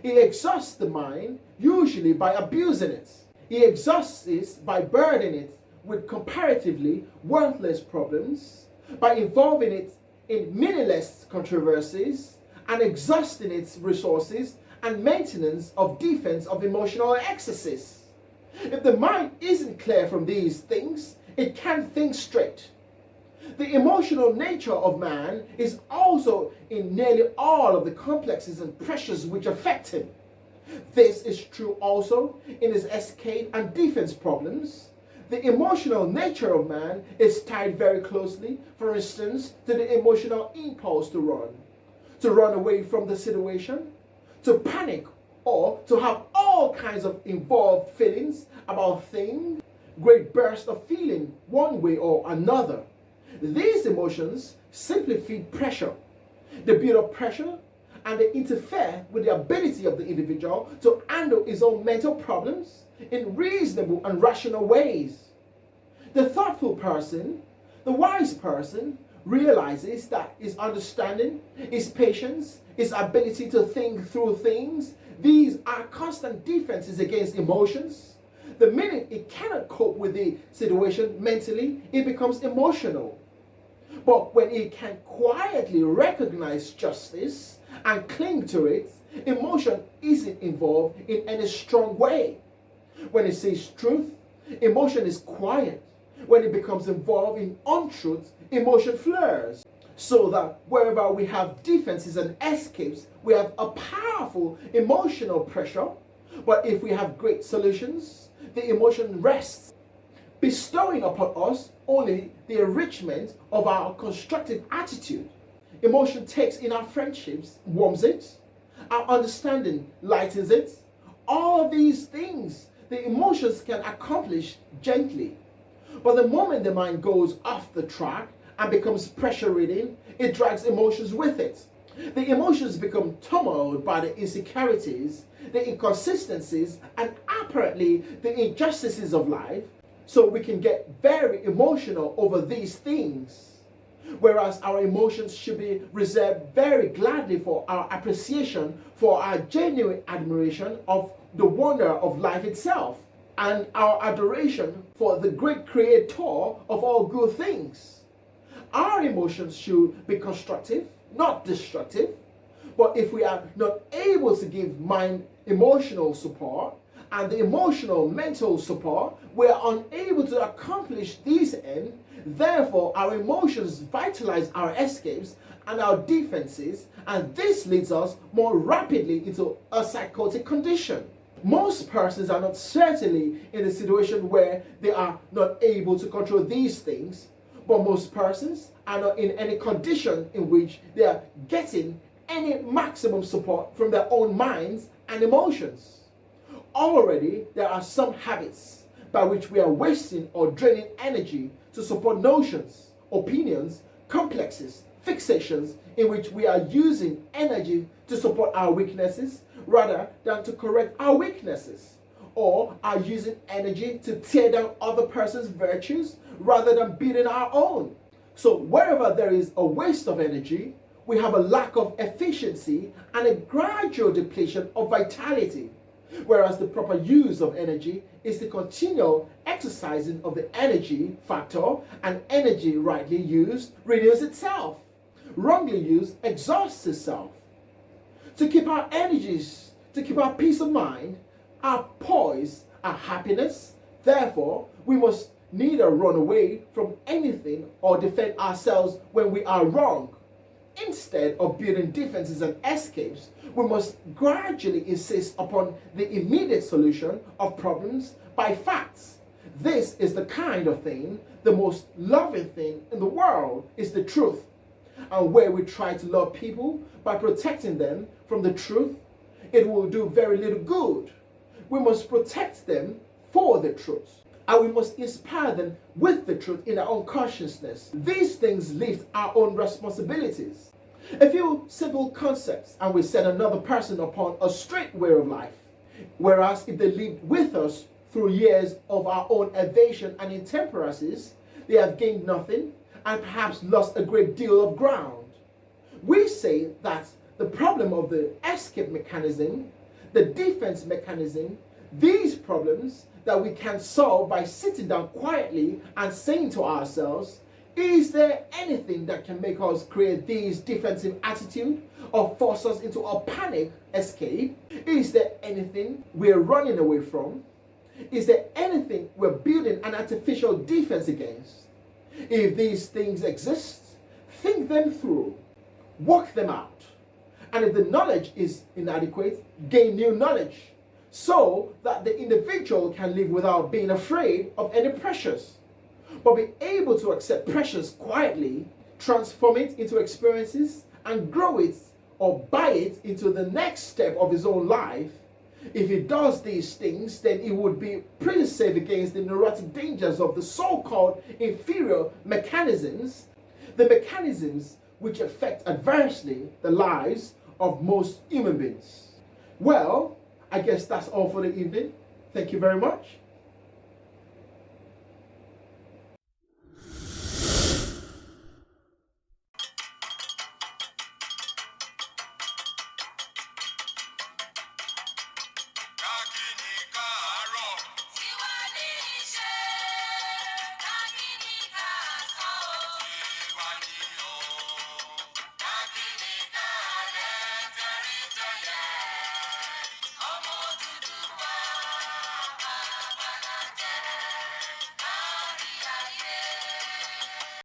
He exhausts the mind usually by abusing it. He exhausts it by burdening it with comparatively worthless problems, by involving it in meaningless controversies, and exhausting its resources and maintenance of defense of emotional excesses. If the mind isn't clear from these things, it can't think straight. The emotional nature of man is also in nearly all of the complexes and pressures which affect him. This is true also in his escape and defense problems. The emotional nature of man is tied very closely, for instance, to the emotional impulse to run away from the situation, to panic, or to have all kinds of involved feelings about things, great bursts of feeling one way or another. These emotions simply feed pressure. They build up pressure, and they interfere with the ability of the individual to handle his own mental problems in reasonable and rational ways. The thoughtful person, the wise person, realizes that his understanding, his patience, his ability to think through things, these are constant defenses against emotions. The minute he cannot cope with the situation mentally, he becomes emotional. But when he can quietly recognize justice and cling to it, emotion isn't involved in any strong way. When he says truth, emotion is quiet. When it becomes involved in untruth, emotion flares. So that wherever we have defenses and escapes, we have a powerful emotional pressure. But if we have great solutions, the emotion rests, bestowing upon us only the enrichment of our constructive attitude. Emotion takes in our friendships, warms it, our understanding lightens it. All these things the emotions can accomplish gently. But the moment the mind goes off the track and becomes pressure ridden, it drags emotions with it. The emotions become turmoiled by the insecurities, the inconsistencies, and apparently the injustices of life. So we can get very emotional over these things. Whereas our emotions should be reserved very gladly for our appreciation, for our genuine admiration of the wonder of life itself, and our adoration for the great creator of all good things. Our emotions should be constructive, not destructive. But if we are not able to give mind emotional support and the emotional mental support, we are unable to accomplish these ends. Therefore, our emotions vitalize our escapes and our defenses, and this leads us more rapidly into a psychotic condition. Most persons are not certainly in a situation where they are not able to control these things, but most persons are not in any condition in which they are getting any maximum support from their own minds and emotions. Already, there are some habits by which we are wasting or draining energy to support notions, opinions, complexes, fixations, in which we are using energy to support our weaknesses rather than to correct our weaknesses, or are using energy to tear down other person's virtues rather than building our own. So wherever there is a waste of energy, we have a lack of efficiency and a gradual depletion of vitality. Whereas the proper use of energy is the continual exercising of the energy factor, and energy rightly used renews itself. Wrongly used exhausts itself. To keep our energies, to keep our peace of mind, our poise, our happiness. Therefore, we must neither run away from anything or defend ourselves when we are wrong. Instead of building defenses and escapes, we must gradually insist upon the immediate solution of problems by facts. This is the kind of thing, the most loving thing in the world is the truth. And where we try to love people by protecting them from the truth, it will do very little good. We must protect them for the truth, and we must inspire them with the truth in our own consciousness. These things lift our own responsibilities. A few simple concepts, and we set another person upon a straight way of life. Whereas if they lived with us through years of our own evasion and intemperances, they have gained nothing and perhaps lost a great deal of ground. We say that the problem of the escape mechanism, the defense mechanism, these problems that we can solve by sitting down quietly and saying to ourselves, is there anything that can make us create this defensive attitude or force us into a panic escape? Is there anything we're running away from? Is there anything we're building an artificial defense against? If these things exist, think them through, work them out. And if the knowledge is inadequate, gain new knowledge so that the individual can live without being afraid of any pressures, but be able to accept pressures quietly, transform it into experiences, and grow it or buy it into the next step of his own life. If he does these things, then he would be pretty safe against the neurotic dangers of the so-called inferior mechanisms, the mechanisms which affect adversely the lives of most human beings. Well, I guess that's all for the evening. Thank you very much.